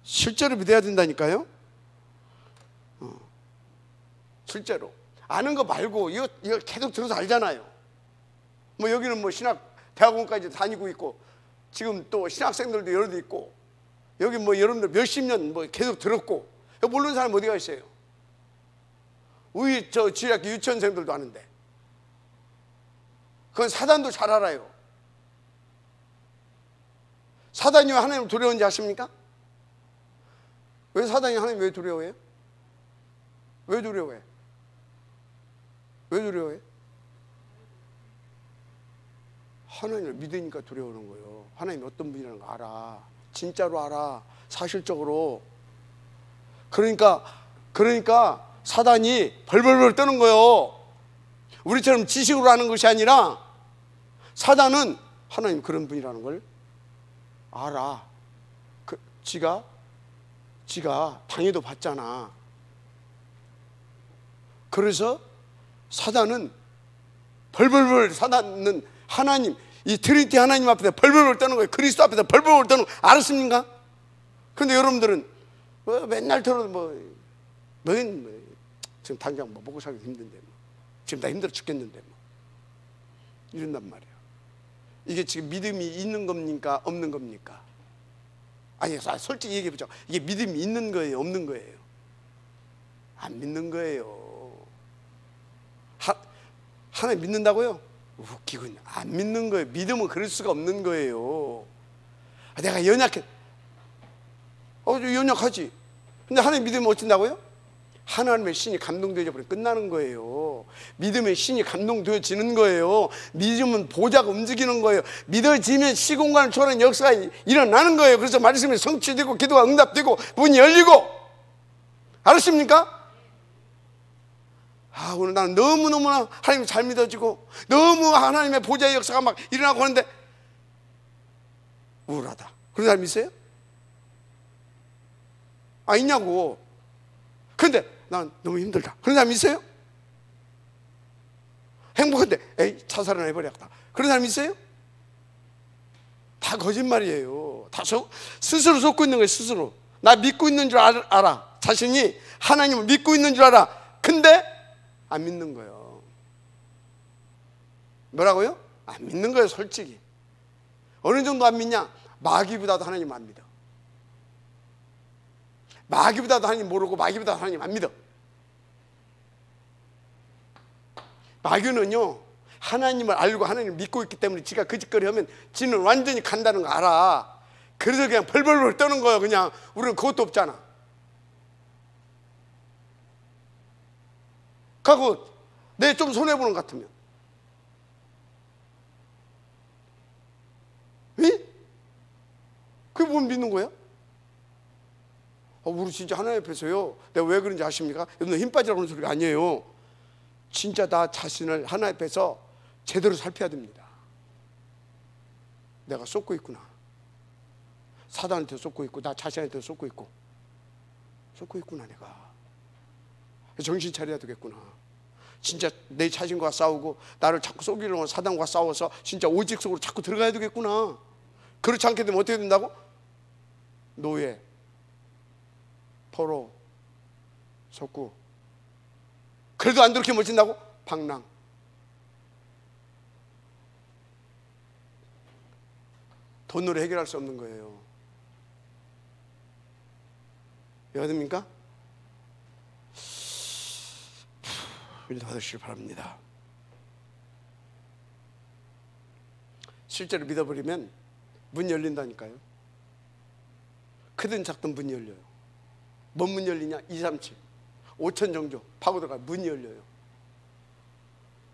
실제로 믿어야 된다니까요. 실제로 아는 거 말고 이거 계속 들어서 알잖아요. 뭐 여기는 뭐 신학 대학원까지 다니고 있고 지금 또 신학생들도 여러 대 있고 여기 뭐 여러분들 몇십 년 뭐 계속 들었고 모르는 사람 어디가 있어요? 우리 저 지학교 유치원생들도 아는데 그건 사단도 잘 알아요. 사단이 왜 하나님을 두려워하는지 아십니까? 왜 사단이 하나님 왜 두려워해요? 왜 두려워해? 왜 두려워해? 하나님을 믿으니까 두려워하는 거예요. 하나님이 어떤 분이라는 거 알아. 진짜로 알아. 사실적으로. 그러니까 사단이 벌벌벌 떠는 거예요. 우리처럼 지식으로 아는 것이 아니라 사단은 하나님 그런 분이라는 걸 알아. 지가 방해도 받잖아. 그래서 사단은 하나님, 이 트리니티 하나님 앞에서 벌벌벌 떠는 거예요. 그리스도 앞에서 벌벌벌 떠는 거 알았습니까? 그런데 여러분들은 맨날 들어도 지금 당장 먹고 살기 힘든데 지금 나 힘들어 죽겠는데 이런단 말이에요. 이게 지금 믿음이 있는 겁니까? 없는 겁니까? 아니, 솔직히 얘기해보자. 이게 믿음이 있는 거예요? 없는 거예요? 안 믿는 거예요. 하나님 믿는다고요? 웃기군. 안 믿는 거예요. 믿음은 그럴 수가 없는 거예요. 내가 연약해. 연약하지. 근데 하나님 믿으면 어쩐다고요? 하나님의 신이 감동되어 버리면 끝나는 거예요. 믿음의 신이 감동되어지는 거예요. 믿음은 보좌가 움직이는 거예요. 믿어지면 시공간을 초월하는 역사가 일어나는 거예요. 그래서 말씀이 성취되고 기도가 응답되고 문이 열리고. 알았습니까? 오늘 나는 너무너무나 하나님 잘 믿어지고 너무 하나님의 보좌의 역사가 막 일어나고 하는데 우울하다. 그런 사람 있어요? 있냐고. 근데 난 너무 힘들다. 그런 사람 있어요? 행복한데 자살을 해버렸다. 그런 사람 있어요? 다 거짓말이에요. 다 스스로 속고 있는 거예요. 스스로. 나 믿고 있는 줄 알아. 자신이 하나님을 믿고 있는 줄 알아. 근데 안 믿는 거예요. 뭐라고요? 안 믿는 거예요. 솔직히. 어느 정도 안 믿냐? 마귀보다도 하나님 안 믿어. 마귀보다도 하나님 모르고 마귀보다도 하나님 안 믿어. 마귀는요, 하나님을 알고 하나님을 믿고 있기 때문에 지가 그 짓거리 하면 지는 완전히 간다는 거 알아. 그래서 그냥 벌벌벌 떠는 거예요. 그냥 우리는 그것도 없잖아. 가고 내 좀 손해보는 것 같으면 그게 뭘 믿는 거야? 우리 진짜 하나님 앞에서요, 내가 왜 그런지 아십니까? 여러분 힘 빠지라고 하는 소리가 아니에요. 진짜 나 자신을 하나님 앞에서 제대로 살펴야 됩니다. 내가 쏟고 있구나. 사단한테 쏟고 있고 나 자신한테 쏟고 있구나. 내가 정신 차려야 되겠구나. 진짜 내 자신과 싸우고 나를 자꾸 속이려고 하는 사단과 싸워서 진짜 오직 속으로 자꾸 들어가야 되겠구나. 그렇지 않게 되면 어떻게 된다고? 노예, 포로, 속구. 그래도 안 그렇게 멋진다고? 방랑. 돈으로 해결할 수 없는 거예요. 이해가 됩니까? 일도 받으시길 바랍니다. 실제로 믿어버리면 문 열린다니까요. 크든 작든 문이 열려요. 뭔 문 열리냐? 237 5천 정조 파고 들어가 문이 열려요.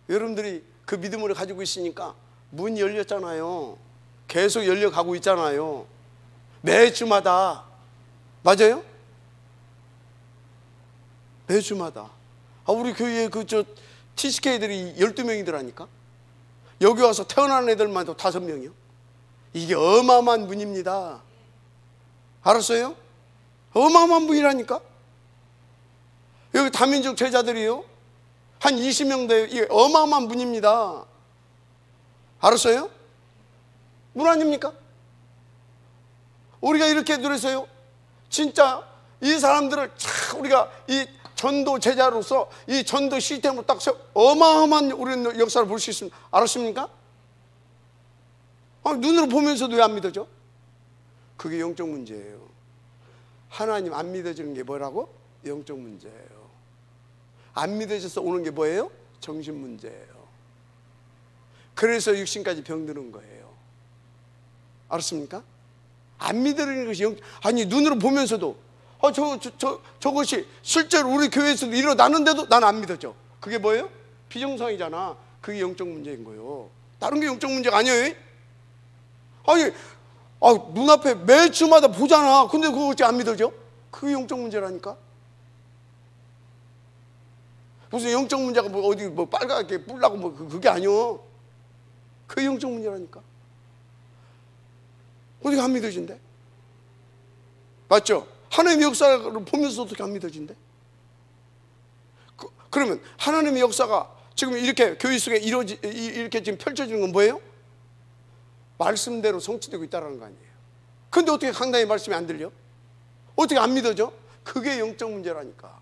여러분들이 그 믿음을 가지고 있으니까 문이 열렸잖아요. 계속 열려가고 있잖아요. 매주마다. 맞아요? 매주마다. 우리 교회에 TCK들이 12명이더라니까. 여기 와서 태어난 애들만 도 5명이요. 이게 어마어마한 문입니다. 알았어요? 어마어마한 분이라니까. 여기 다민족 제자들이요, 한 20명 돼요. 이게 어마어마한 분입니다. 알았어요? 문 아닙니까? 우리가 이렇게 들었어요. 진짜 이 사람들을 참 우리가 이 전도 제자로서 이 전도 시스템으로 딱 어마어마한 우리는 역사를 볼 수 있습니다. 알았습니까? 눈으로 보면서도 왜 안 믿어져? 그게 영적 문제예요. 하나님 안 믿어지는 게 뭐라고? 영적 문제예요. 안 믿어져서 오는 게 뭐예요? 정신 문제예요. 그래서 육신까지 병드는 거예요. 알았습니까? 안 믿어지는 것이 아니 눈으로 보면서도 저것이 실제로 우리 교회에서도 일어나는데도 난 안 믿어져. 그게 뭐예요? 비정상이잖아. 그게 영적 문제인 거예요. 다른 게 영적 문제가 아니에요. 아니 눈앞에 매주마다 보잖아. 근데 그거 어찌 안 믿어져? 그게 영적 문제라니까. 무슨 영적 문제가 뭐 어디 뭐 빨갛게 뿔나고 뭐 그게 아니요. 그게 영적 문제라니까. 어떻게 안 믿어진대? 맞죠? 하나님의 역사를 보면서 어떻게 안 믿어진대? 그러면 하나님의 역사가 지금 이렇게 교회 속에 이렇게 지금 펼쳐지는 건 뭐예요? 말씀대로 성취되고 있다는 거 아니에요. 근데 어떻게 강단의 말씀이 안 들려? 어떻게 안 믿어져? 그게 영적 문제라니까.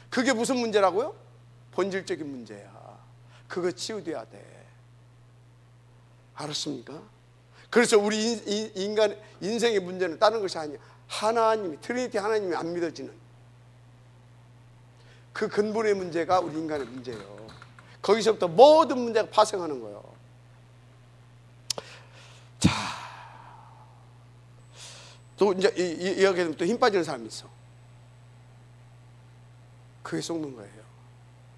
그게 무슨 문제라고요? 본질적인 문제야. 그거 치유돼야 돼. 알았습니까? 그래서 우리 인간 인생의 문제는 다른 것이 아니야. 하나님이, 트리니티 하나님이 안 믿어지는 그 근본의 문제가 우리 인간의 문제예요. 거기서부터 모든 문제가 파생하는 거예요. 자, 또 이제 이야기하면 또 힘 빠지는 사람이 있어. 그게 속는 거예요.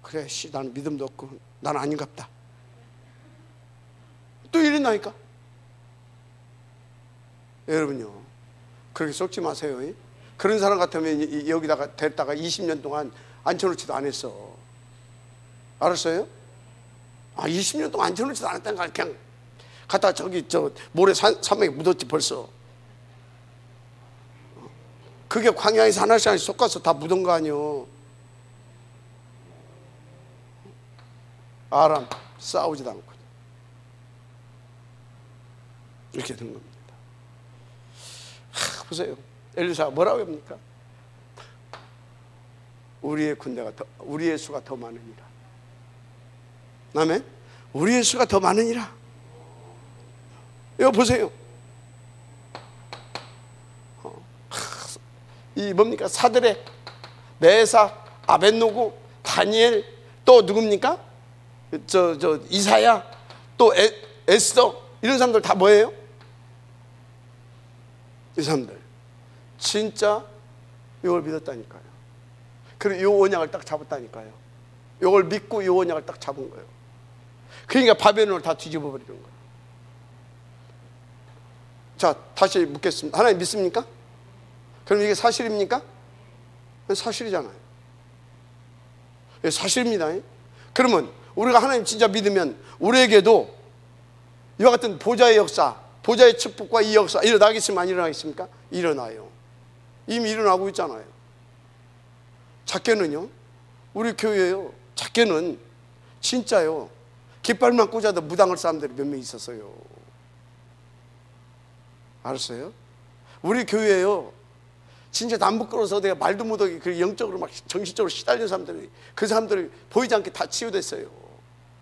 그래, 나는 믿음도 없고 나는 아닌갑다. 또 이런다니까. 여러분요, 그렇게 속지 마세요. 그런 사람 같으면 여기다가 됐다가 20년 동안 앉혀놓지도 않았어. 알았어요? 20년 동안 앉혀놓지도 않았다니까. 그냥 갖다가 저기 모래 산맥에 묻었지 벌써. 그게 광야에서 하나씩 하나씩 쏟아서 다 묻은 거 아니요. 아람 싸우지도 않고 이렇게 된 겁니다. 보세요. 엘리사가 뭐라고 합니까? 우리의 군대가 우리의 수가 더 많으니라. 아멘. 우리의 수가 더 많으니라. 이거 보세요. 이 뭡니까? 사드렉, 메삭, 아벳노고, 다니엘, 또 누굽니까? 이사야, 또 에스더, 이런 사람들 다 뭐예요? 이 사람들 진짜 이걸 믿었다니까요. 그리고 이 언약을 딱 잡았다니까요. 이걸 믿고 이 언약을 딱 잡은 거예요. 그러니까 바벨론을 다 뒤집어 버리는 거예요. 자, 다시 묻겠습니다. 하나님 믿습니까? 그럼 이게 사실입니까? 사실이잖아요. 사실입니다. 그러면 우리가 하나님 진짜 믿으면 우리에게도 이와 같은 보좌의 역사, 보좌의 축복과 이 역사 일어나겠으면 안 일어나겠습니까? 일어나요. 이미 일어나고 있잖아요. 작게는요, 우리 교회요, 작게는 진짜요, 깃발만 꽂아도 무당할 사람들이 몇 명 있었어요. 알았어요? 우리 교회요, 진짜 남북 끌어서 내가 말도 못하게 그 영적으로 막 정신적으로 시달린 사람들이, 그 사람들이 보이지 않게 다 치유됐어요.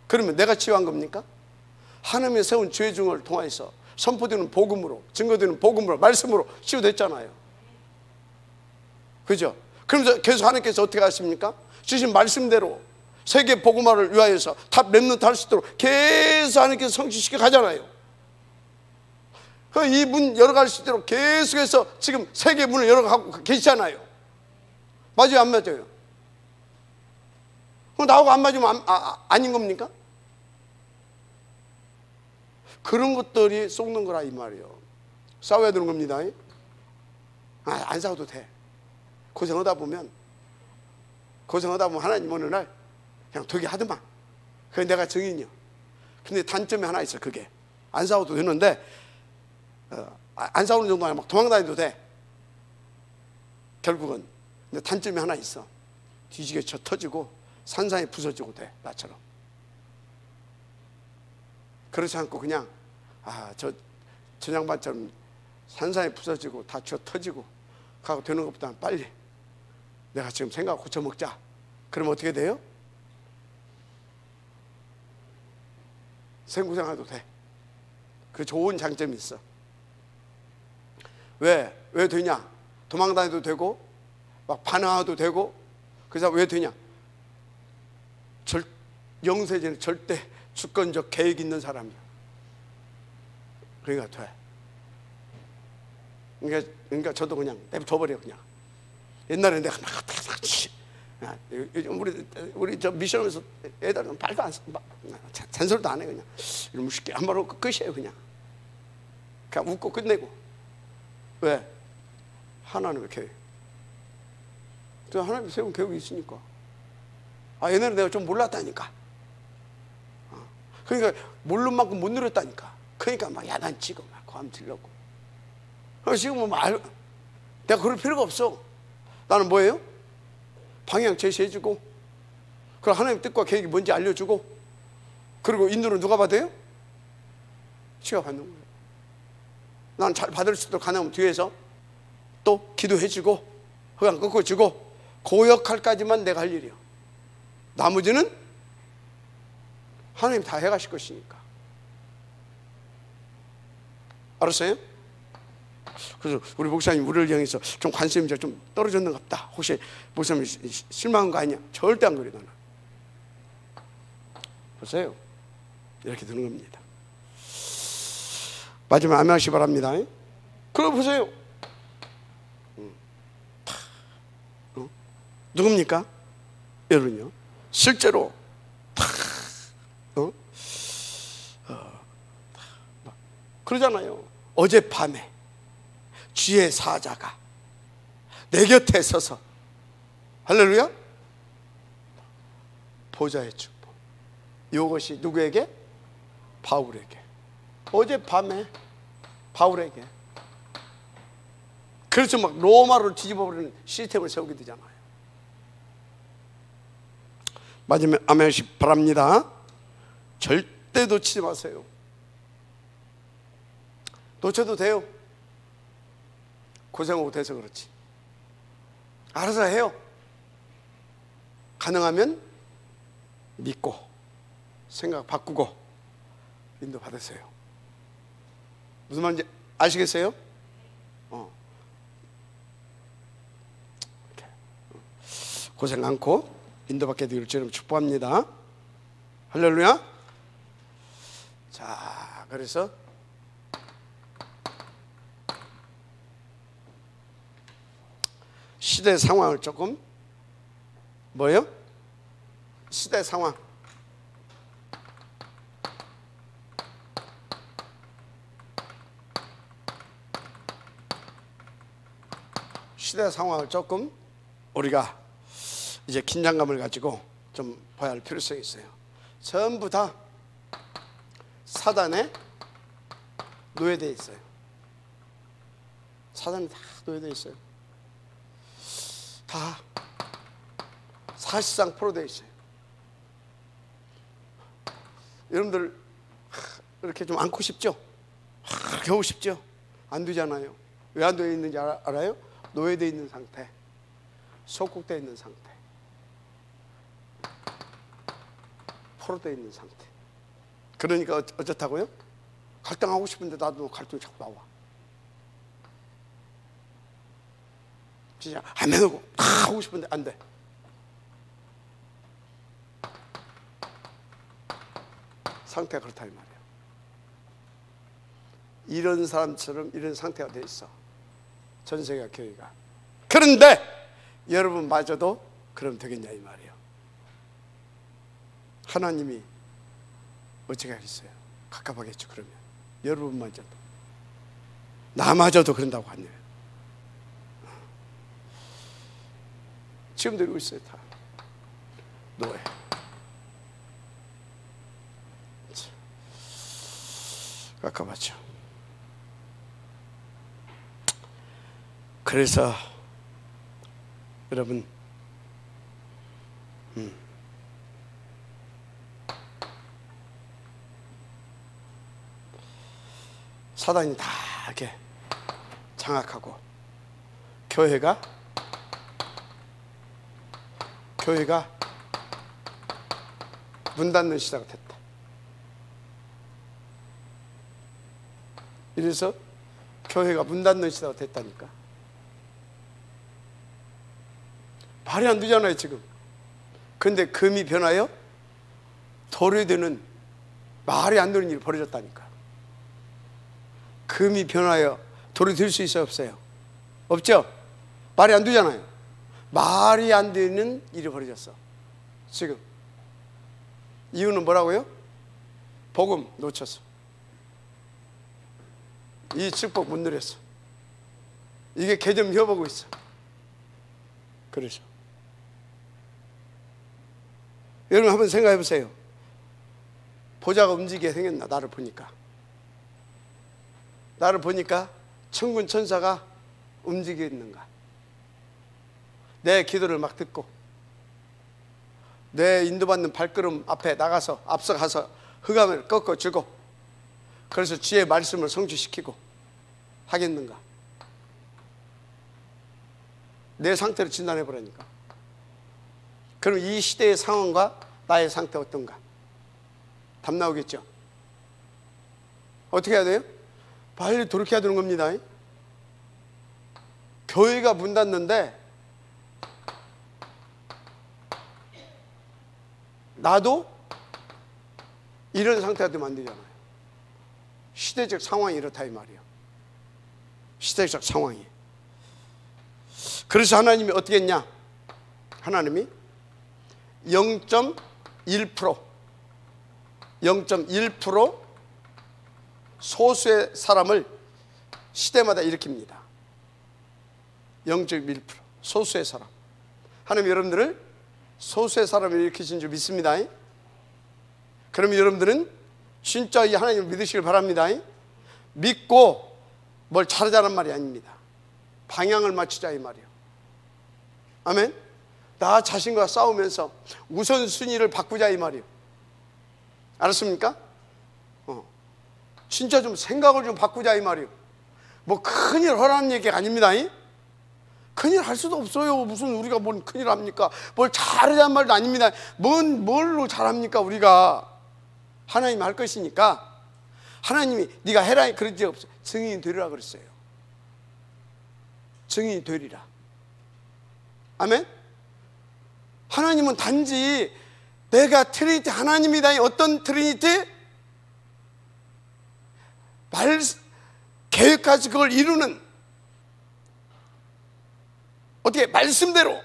그러면 내가 치유한 겁니까? 하나님의 세운 죄 중을 통해서 선포되는 복음으로, 증거되는 복음으로, 말씀으로 치유됐잖아요. 그죠? 그러면서 계속 하나님께서 어떻게 하십니까? 주신 말씀대로 세계 복음화를 위하여서 탑 렘넌트 할 수 있도록 계속 하나님께서 성취시켜 가잖아요. 이 문 열어갈 수 있도록 계속해서 지금 세계 문을 열어가고 계시잖아요. 맞아요, 안 맞아요? 나하고 안 맞으면 아닌 겁니까? 그런 것들이 속는 거라 이 말이에요. 싸워야 되는 겁니다. 안 싸워도 돼. 고생하다 보면 하나님 어느 날 그냥 되게 하더만. 그게 내가 증인이요. 근데 단점이 하나 있어. 그게 안 싸워도 되는데 안 싸우는 정도 아니라 막 도망다녀도 돼. 결국은. 근데 단점이 하나 있어. 뒤지게 져 터지고 산산이 부서지고 돼, 나처럼. 그렇지 않고 그냥 저 양반처럼 산산이 부서지고 다 져 터지고 가고 되는 것보다는 빨리 내가 지금 생각 고쳐 먹자. 그러면 어떻게 돼요? 생고생해도 돼. 그 좋은 장점이 있어. 왜 되냐? 도망 다녀도 되고 막 반항해도 되고. 그래서 왜 되냐? 영세제는 절대 주권적 계획 있는 사람이야. 그러니까 돼. 그러니까 저도 그냥 내버려버려. 그냥 옛날에 내가 막 우리 저 미션에서 애들은 말도 안 써, 잔소리도 안 해. 그냥 이러면 쉽게 한 번 웃고 끝이에요. 그냥 웃고 끝내고. 왜? 하나님의 계획. 하나님이 세운 계획이 있으니까. 옛날에 내가 좀 몰랐다니까. 그러니까 모르는 만큼 못 누렸다니까. 그러니까 막 야단치고 막 고함 질렀고. 지금은 내가 그럴 필요가 없어. 나는 뭐예요? 방향 제시해주고, 그리고 하나님의 뜻과 계획이 뭔지 알려주고, 그리고 인도는 누가 받아요? 지가 받는 거예요. 나는 잘 받을 수 있도록 가능하면 뒤에서 또 기도해주고 허강 꺾어주고, 그 역할까지만 내가 할 일이요. 나머지는 하나님 다 해가실 것이니까. 알았어요? 그래서 우리 목사님 우리를 향해서 좀 관심이 좀 떨어졌는가 보다. 혹시 목사님 실망한 거 아니냐? 절대 안 그래. 나는 보세요. 이렇게 되는 겁니다. 마지막 아멘하시 바랍니다. 그럼 보세요. 누굽니까? 여러분요. 실제로 그러잖아요. 어젯밤에 주의 사자가 내 곁에 서서, 할렐루야, 보좌의 축복. 이것이 누구에게? 바울에게. 어젯밤에 바울에게. 그래서 막 로마를 뒤집어버리는 시스템을 세우게 되잖아요. 마지막에 아멘하시 바랍니다. 절대 놓치지 마세요. 놓쳐도 돼요. 고생하고 돼서 그렇지. 알아서 해요. 가능하면 믿고 생각 바꾸고 인도 받으세요. 무슨 말인지 아시겠어요? 고생 않고 인도받게 되기를 주님 축복합니다. 할렐루야. 자, 그래서 시대 상황을 조금 뭐예요? 시대 상황. 시대 상황을 조금 우리가 이제 긴장감을 가지고 좀 봐야 할 필요성이 있어요. 전부 다 사단에 노예되어 있어요. 사단에 다 노예되어 있어요. 다 사실상 포로되어 있어요. 여러분들 이렇게 좀 안고 싶죠? 겨우 싶죠? 안 되잖아요. 왜 안 되어 있는지 알아요? 노예되어 있는 상태, 속국되어 있는 상태, 포로되어 있는 상태. 그러니까 어쩌다고요? 갈등하고 싶은데 나도 갈등이 자꾸 나와. 진짜 안 해놓고 다 하고 싶은데 안 돼. 상태가 그렇다 이 말이야. 이런 사람처럼 이런 상태가 돼 있어, 전 세계 교회가. 그런데 여러분마저도 그럼 되겠냐 이 말이에요. 하나님이 어떻게 하겠어요? 갑갑하겠죠. 그러면 여러분마저도, 나마저도 그런다고 하네요. 지금도 이러고 있어요. 다 노예. 깝깝하죠. 그래서 여러분, 사단이 다 이렇게 장악하고 교회가 문 닫는 시대가 됐다. 이래서 교회가 문 닫는 시대가 됐다니까. 말이 안 되잖아요 지금. 근데 금이 변하여 돌이 되는, 말이 안 되는 일이 벌어졌다니까. 금이 변하여 돌이 될 수 있어요, 없어요? 없죠? 말이 안 되잖아요. 말이 안 되는 일이 벌어졌어 지금. 이유는 뭐라고요? 복음 놓쳤어. 이 축복 못 누렸어. 이게 개점 혀보고 있어. 그러죠. 여러분 한번 생각해 보세요. 보좌가 움직이게 생겼나? 나를 보니까 천군 천사가 움직이는가? 내 기도를 막 듣고 내 인도받는 발걸음 앞에 나가서 앞서가서 흑암을 꺾어주고, 그래서 주의 말씀을 성취시키고 하겠는가? 내 상태를 진단해보라니까. 그럼 이 시대의 상황과 나의 상태 어떤가? 답 나오겠죠? 어떻게 해야 돼요? 빨리 돌이켜야 되는 겁니다. 교회가 문 닫는데 나도 이런 상태가 되면 안 되잖아요. 시대적 상황이 이렇다 이 말이에요. 시대적 상황이. 그래서 하나님이 어떻게 했냐? 하나님이 0.1% 소수의 사람을 시대마다 일으킵니다. 0.1% 소수의 사람. 하나님 여러분들을 소수의 사람을 일으키신 줄 믿습니다. 그럼 여러분들은 진짜 이 하나님을 믿으시길 바랍니다. 믿고 뭘 잘하자는 말이 아닙니다. 방향을 맞추자 이 말이에요. 아멘. 나 자신과 싸우면서 우선순위를 바꾸자 이 말이에요. 알았습니까? 진짜 좀 생각을 좀 바꾸자 이 말이에요. 뭐 큰일 하라는 얘기가 아닙니다. 큰일 할 수도 없어요. 무슨 우리가 뭔 큰일 합니까? 뭘 잘하자는 말도 아닙니다. 뭘로 잘합니까? 우리가 하나님이 할 것이니까 하나님이 네가 해라 그런 적 없어요. 증인이 되리라 그랬어요. 증인이 되리라. 아멘. 하나님은 단지 내가 트리니티 하나님이다. 어떤 트리니티? 계획까지 그걸 이루는, 어떻게 말씀대로,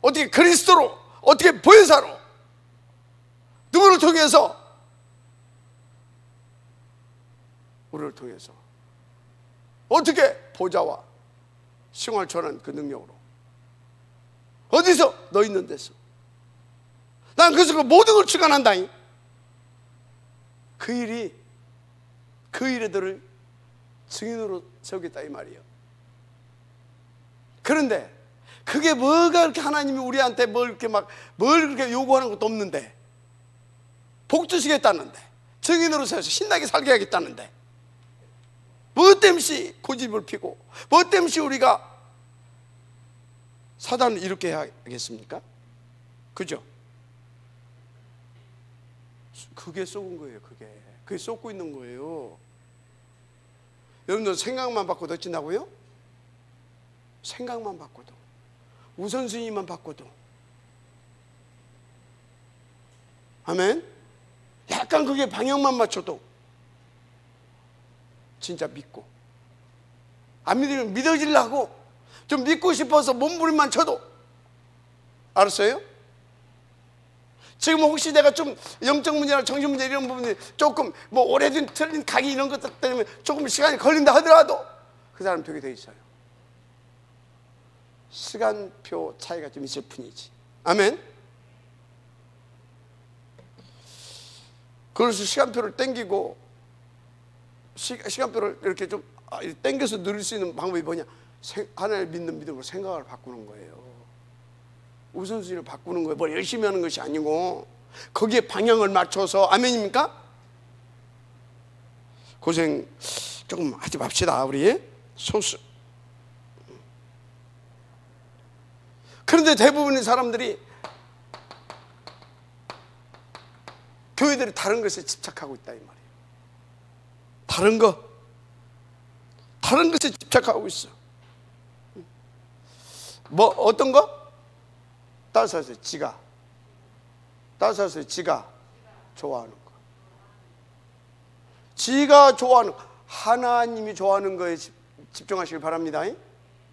어떻게 그리스도로, 어떻게 보혜사로, 누구를 통해서? 우리를 통해서. 어떻게? 보좌와 생활 전환 그 능력으로. 어디서? 너 있는 데서. 난 그래서 그 모든 걸 주관한다잉. 그 일에 너를 증인으로 세우겠다 이 말이에요. 그런데 그게 뭐가 그렇게 하나님이 우리한테 뭘 그렇게 요구하는 것도 없는데, 복 주시겠다는데, 증인으로 세워서 신나게 살게 하겠다는데, 뭐 때문에 고집을 피고 뭐 때문에 우리가 사단을 이렇게 하겠습니까? 그죠? 그게 속은 거예요. 그게 속고 있는 거예요. 여러분들 생각만 바꿔도 어찌나고요? 생각만 바꿔도, 우선순위만 바꿔도. 아멘. 약간 그게 방향만 맞춰도 진짜 믿고, 안 믿으면 믿어지려고 좀 믿고 싶어서 몸부림만 쳐도. 알았어요? 지금 혹시 내가 좀 영적 문제나 정신 문제 이런 부분이 조금 뭐 오래된 틀린 각이 이런 것들 때문에 조금 시간이 걸린다 하더라도 그 사람 되게 돼 있어요. 시간표 차이가 좀 있을 뿐이지. 아멘. 그래서 시간표를 땡기고, 시간표를 이렇게 좀 땡겨서 누릴 수 있는 방법이 뭐냐? 하나님을 믿는 믿음으로 생각을 바꾸는 거예요. 우선순위를 바꾸는 거예요. 뭘 열심히 하는 것이 아니고 거기에 방향을 맞춰서. 아멘입니까? 고생 조금 하지 맙시다 우리 소수. 그런데 대부분의 사람들이 교회들이 다른 것에 집착하고 있다 이 말이에요. 다른 것에 집착하고 있어. 뭐 어떤 거? 따라서 지가 좋아하는 거. 지가 좋아하는 거. 하나님이 좋아하는 거에 집중하시길 바랍니다.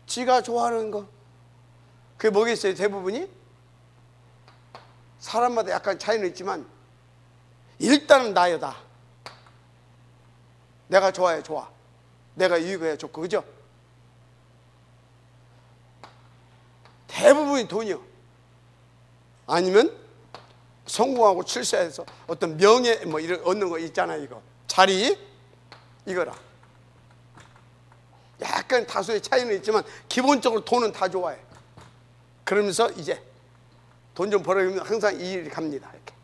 지가 좋아하는 거. 그게 뭐겠어요? 대부분이 사람마다 약간 차이는 있지만 일단은 나여다. 내가 좋아야 좋아. 내가 이익해야 좋고, 그죠? 대부분이 돈이요. 아니면 성공하고 출세해서 어떤 명예 뭐 이런 얻는 거 있잖아요. 이거 자리 이거라. 약간 다수의 차이는 있지만 기본적으로 돈은 다 좋아해. 그러면서 이제 돈 좀 벌어오면 항상 이 일이 갑니다. 이렇게.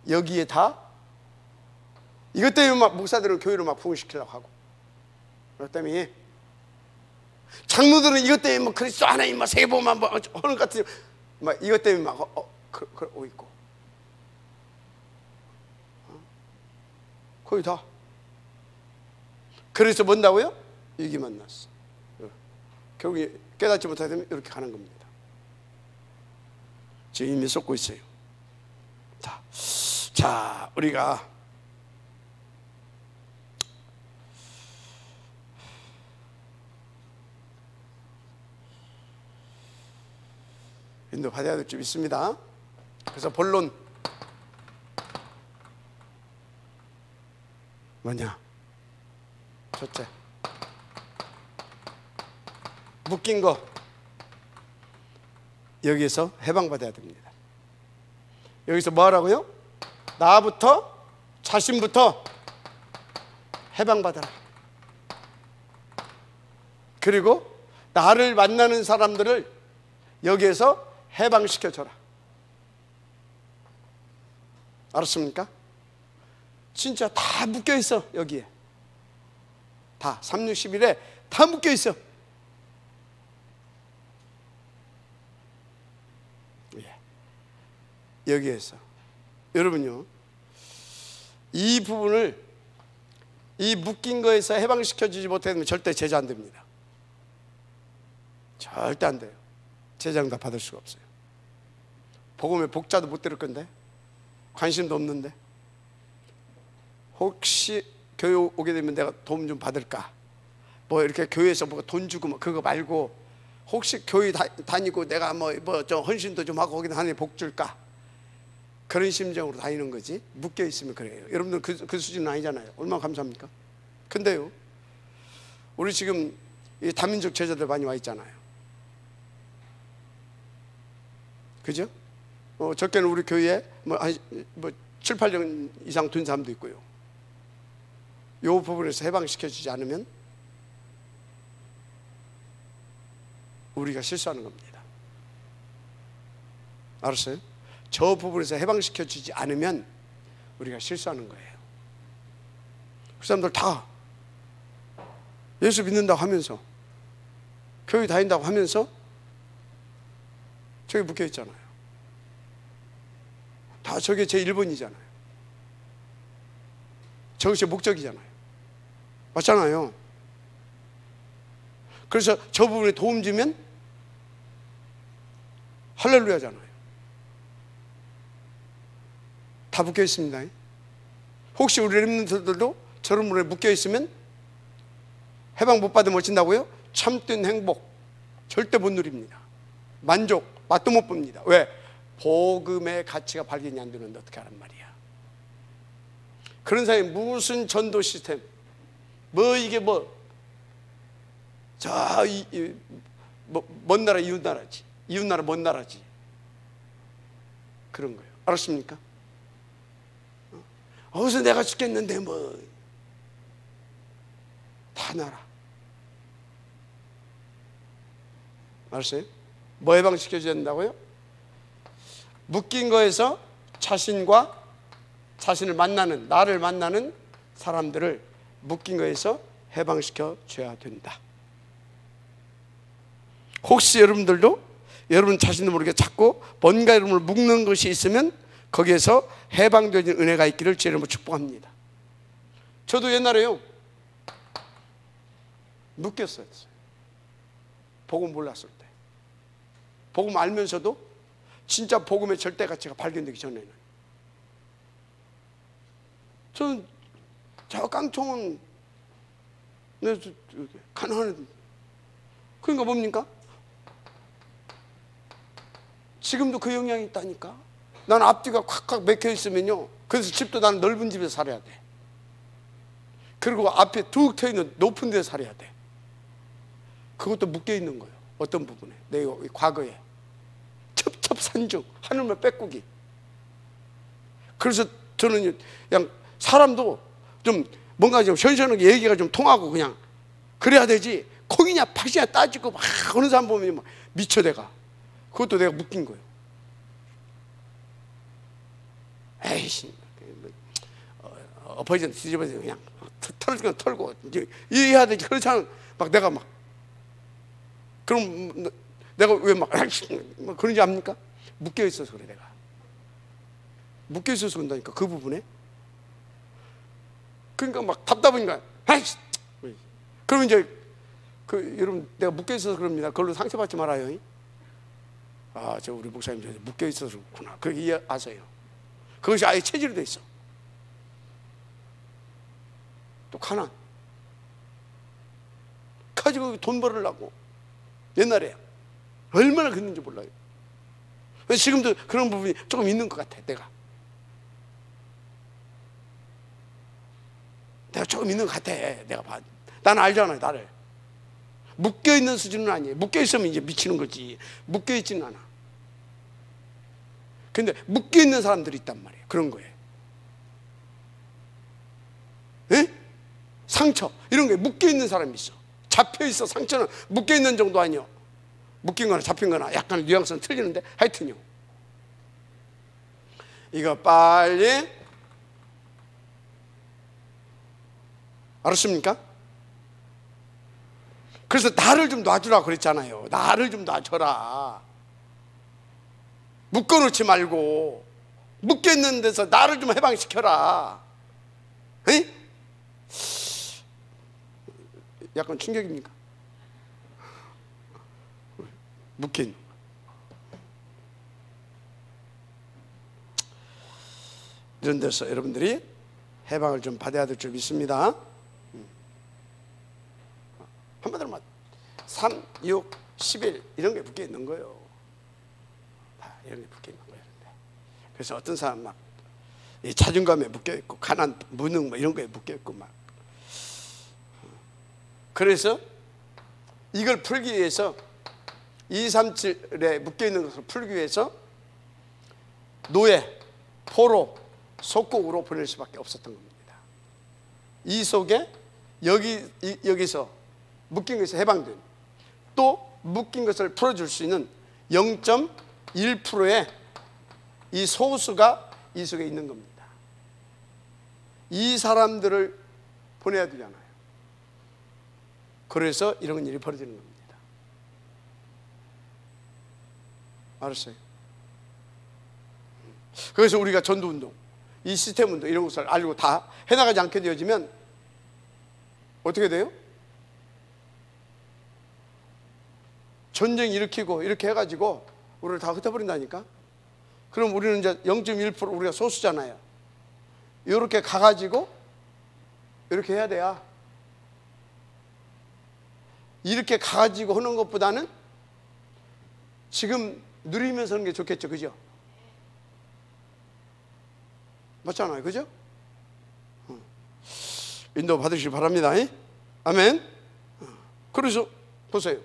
여기에 다 이것 때문에 막 목사들은 교회를 막 부흥시키려고 하고, 그것 때문에 장로들은 이것 때문에 뭐 그리스도 하나님 막 세보만 뭐 하는 것 같은 막 이것 때문에 막 그러고 있고, 거의 다. 그래서 뭔다고요? 이게 만났어. 결국에 깨닫지 못하게 되면 이렇게 가는 겁니다. 지금 이미 쏟고 있어요. 자, 우리가 인도 받아야 될 점 있습니다. 그래서 본론 뭐냐? 첫째, 묶인 거 여기에서 해방받아야 됩니다. 여기서 뭐 하라고요? 나부터, 자신부터 해방받아라. 그리고 나를 만나는 사람들을 여기에서 해방시켜줘라. 알았습니까? 진짜 다 묶여있어. 여기에 다 361에 다 묶여있어. 여기에서 여러분요, 이 부분을 이 묶인 거에서 해방시켜주지 못하면 절대 제자 안 됩니다. 절대 안 돼요. 제자응답 받을 수가 없어요. 복음에 복자도 못 들을 건데, 관심도 없는데, 혹시 교회 오게 되면 내가 도움 좀 받을까, 뭐 이렇게 교회에서 뭐 돈 주고 뭐 그거 말고, 혹시 교회 다니고 내가 뭐 좀 헌신도 좀 하고 거기다 하나님 복 줄까, 그런 심정으로 다니는 거지. 묶여 있으면 그래요. 여러분들 그 수준은 아니잖아요. 얼마나 감사합니까? 근데요, 우리 지금 이 다민족 제자들 많이 와 있잖아요. 그죠? 적게는 우리 교회에 뭐 7, 8년 이상 둔 사람도 있고요. 이 부분에서 해방시켜주지 않으면 우리가 실수하는 겁니다. 알았어요? 저 부분에서 해방시켜주지 않으면 우리가 실수하는 거예요. 그 사람들 다 예수 믿는다고 하면서, 교회 다닌다고 하면서 저기 묶여있잖아요. 다 저게 제 1번이잖아요. 저것이 목적이잖아요. 맞잖아요. 그래서 저 부분에 도움 주면 할렐루야잖아요. 다 묶여 있습니다. 혹시 우리 렘넌트들도 저런 분에 묶여 있으면 해방 못 받으면 어쩐다고요? 참된 행복 절대 못 누립니다. 만족 맛도 못 봅니다. 왜? 복음의 가치가 발견이 안 되는데 어떻게 하란 말이야. 그런 사이에 무슨 전도 시스템, 뭐 이게 먼 나라 이웃 나라지, 이웃 나라 먼 나라지, 그런 거예요. 알았습니까? 어디서 내가 죽겠는데 뭐 다 나라. 알았어요? 뭐 해방시켜줘야 된다고요? 묶인 거에서 자신과 자신을 만나는, 나를 만나는 사람들을 묶인 거에서 해방시켜 줘야 된다. 혹시 여러분들도 여러분 자신도 모르게 자꾸 뭔가 여러분을 묶는 것이 있으면 거기에서 해방되는 은혜가 있기를 제 이름으로 축복합니다. 저도 옛날에요 묶였어요. 복음 몰랐을 때, 복음 알면서도 진짜 복음의 절대 가치가 발견되기 전에는 저는 저 깡총은 가난한, 그러니까 뭡니까? 지금도 그 영향이 있다니까. 나는 앞뒤가 콱콱 맥혀 있으면요, 그래서 집도 나는 넓은 집에서 살아야 돼. 그리고 앞에 툭 트여있는 높은 데서 살아야 돼. 그것도 묶여 있는 거예요. 어떤 부분에, 내 과거에 첩첩산중 하늘만 빼꾸기. 그래서 저는 그냥 사람도 좀 뭔가 좀 시원시원하게 얘기가 좀 통하고 그냥 그래야 되지, 콩이냐 팥이냐 따지고 막 어느 사람 보면 막 미쳐 내가. 그것도 내가 묶인 거예요. 에이씨, 엎어지는 뒤집어서 그냥 털고 털고 이해해야 되지. 그렇지 않으면 막 내가 막, 그럼 내가 왜 막 그런지 압니까? 묶여 있어서 그래. 내가 묶여 있어서 그런다니까, 그 부분에. 그러니까 막 답답하니까 그러면 이제 여러분, 내가 묶여 있어서 그럽니다. 그걸로 상처받지 말아요. 아, 저 우리 목사님 저 묶여 있어서 그렇구나, 그렇게 이해하세요. 그것이 아예 체질이 돼 있어. 또 가난 가지고 돈 벌으려고 옛날에 얼마나 그랬는지 몰라요. 지금도 그런 부분이 조금 있는 것 같아. 내가 조금 있는 것 같아. 내가 봐. 나는 알잖아요. 나를 묶여있는 수준은 아니에요. 묶여있으면 이제 미치는 거지. 묶여있지는 않아. 근데 묶여있는 사람들이 있단 말이에요. 그런 거예요. 에? 상처 이런 게 묶여있는 사람이 있어. 잡혀있어. 상처는 묶여있는 정도 아니요, 묶인 거나 잡힌 거나 약간 뉘앙스는 틀리는데 하여튼요, 이거 빨리 알았습니까? 그래서 나를 좀 놔주라 그랬잖아요. 나를 좀 놔줘라. 묶어놓지 말고 묶여있는 데서 나를 좀 해방시켜라. 에이? 약간 충격입니까? 묶인 이런 데서 여러분들이 해방을 좀 받아야 될 줄 믿습니다. 한마디로 말 3, 6, 11 이런 게 묶여 있는 거예요. 다 이런 게 묶여 있는 거예요. 그래서 어떤 사람 막 이 자존감에 묶여 있고 가난, 무능 뭐 이런 거에 묶여 있고 막. 그래서 이걸 풀기 위해서 237에 묶여 있는 것을 풀기 위해서 노예, 포로, 속국으로 보낼 수밖에 없었던 겁니다. 이 속에 여기서 묶인 것에서 해방된, 또 묶인 것을 풀어줄 수 있는 0.1%의 이 소수가 이 속에 있는 겁니다. 이 사람들을 보내야 되잖아요. 그래서 이런 일이 벌어지는 겁니다. 알았어요? 그래서 우리가 전도운동, 이 시스템 운동 이런 것을 알고 다 해나가지 않게 되어지면 어떻게 돼요? 전쟁 일으키고 이렇게 해가지고 우리를 다 흩어버린다니까. 그럼 우리는 이제 0.1% 우리가 소수잖아요. 이렇게 가가지고 이렇게 해야 돼야. 이렇게 가가지고 하는 것보다는 지금 누리면서 하는 게 좋겠죠. 그죠? 맞잖아요. 그죠? 인도 받으시기 바랍니다. 아멘. 그래서 보세요.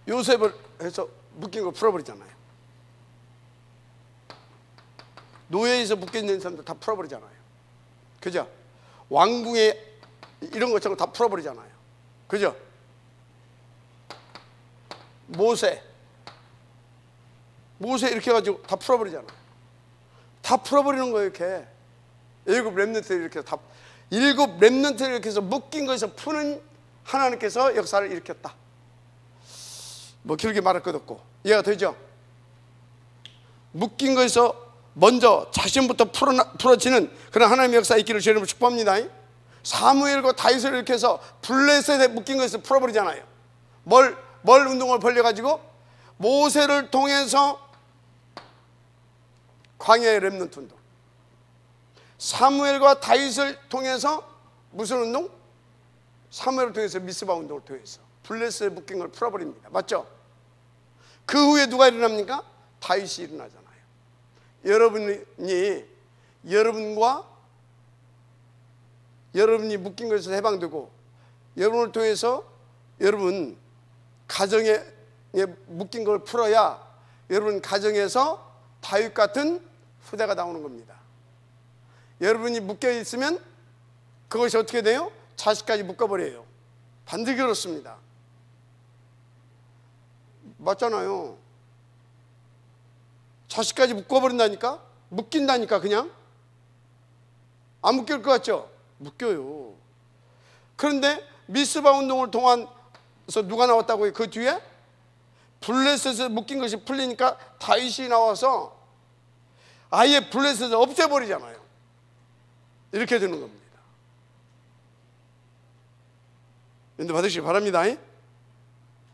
요셉을 해서 묶인 걸 풀어버리잖아요. 노예에서 묶여있는 사람들 다 풀어버리잖아요. 그죠? 왕궁에 이런 것처럼 다 풀어버리잖아요. 그죠? 모세 이렇게 해가지고 다 풀어버리잖아요. 다 풀어버리는 거예요. 이렇게 일곱 렘넌트를 이렇게 다, 일곱 렘넌트를 이렇게 해서 묶인 것에서 푸는 하나님께서 역사를 일으켰다. 뭐 길게 말할 것 없고 이해가 되죠? 묶인 것에서 먼저 자신부터 풀어지는 그런 하나님의 역사에 있기를 주님을 축복합니다. 사무엘과 다윗을 이렇게 해서 블레셋에 묶인 것에서 풀어버리잖아요. 뭘 운동을 벌려가지고 모세를 통해서 광야의 렘넌트 운동, 사무엘과 다윗을 통해서 무슨 운동? 사무엘을 통해서 미스바 운동을 통해서 블레셋에 묶인 걸 풀어버립니다. 맞죠? 그 후에 누가 일어납니까? 다윗이 일어나잖아요. 여러분이 묶인 것에서 해방되고, 여러분을 통해서 여러분 가정에 묶인 걸 풀어야 여러분 가정에서 다윗 같은 후대가 나오는 겁니다. 여러분이 묶여 있으면 그것이 어떻게 돼요? 자식까지 묶어버려요. 반드시 그렇습니다. 맞잖아요. 자식까지 묶어버린다니까? 묶인다니까. 그냥 안 묶일 것 같죠? 묶여요. 그런데 미스바 운동을 통해서 누가 나왔다고요? 그 뒤에 블레셋에 묶인 것이 풀리니까 다윗이 나와서 아예 블레셋을 없애버리잖아요. 이렇게 되는 겁니다. 인도 받으시기 바랍니다.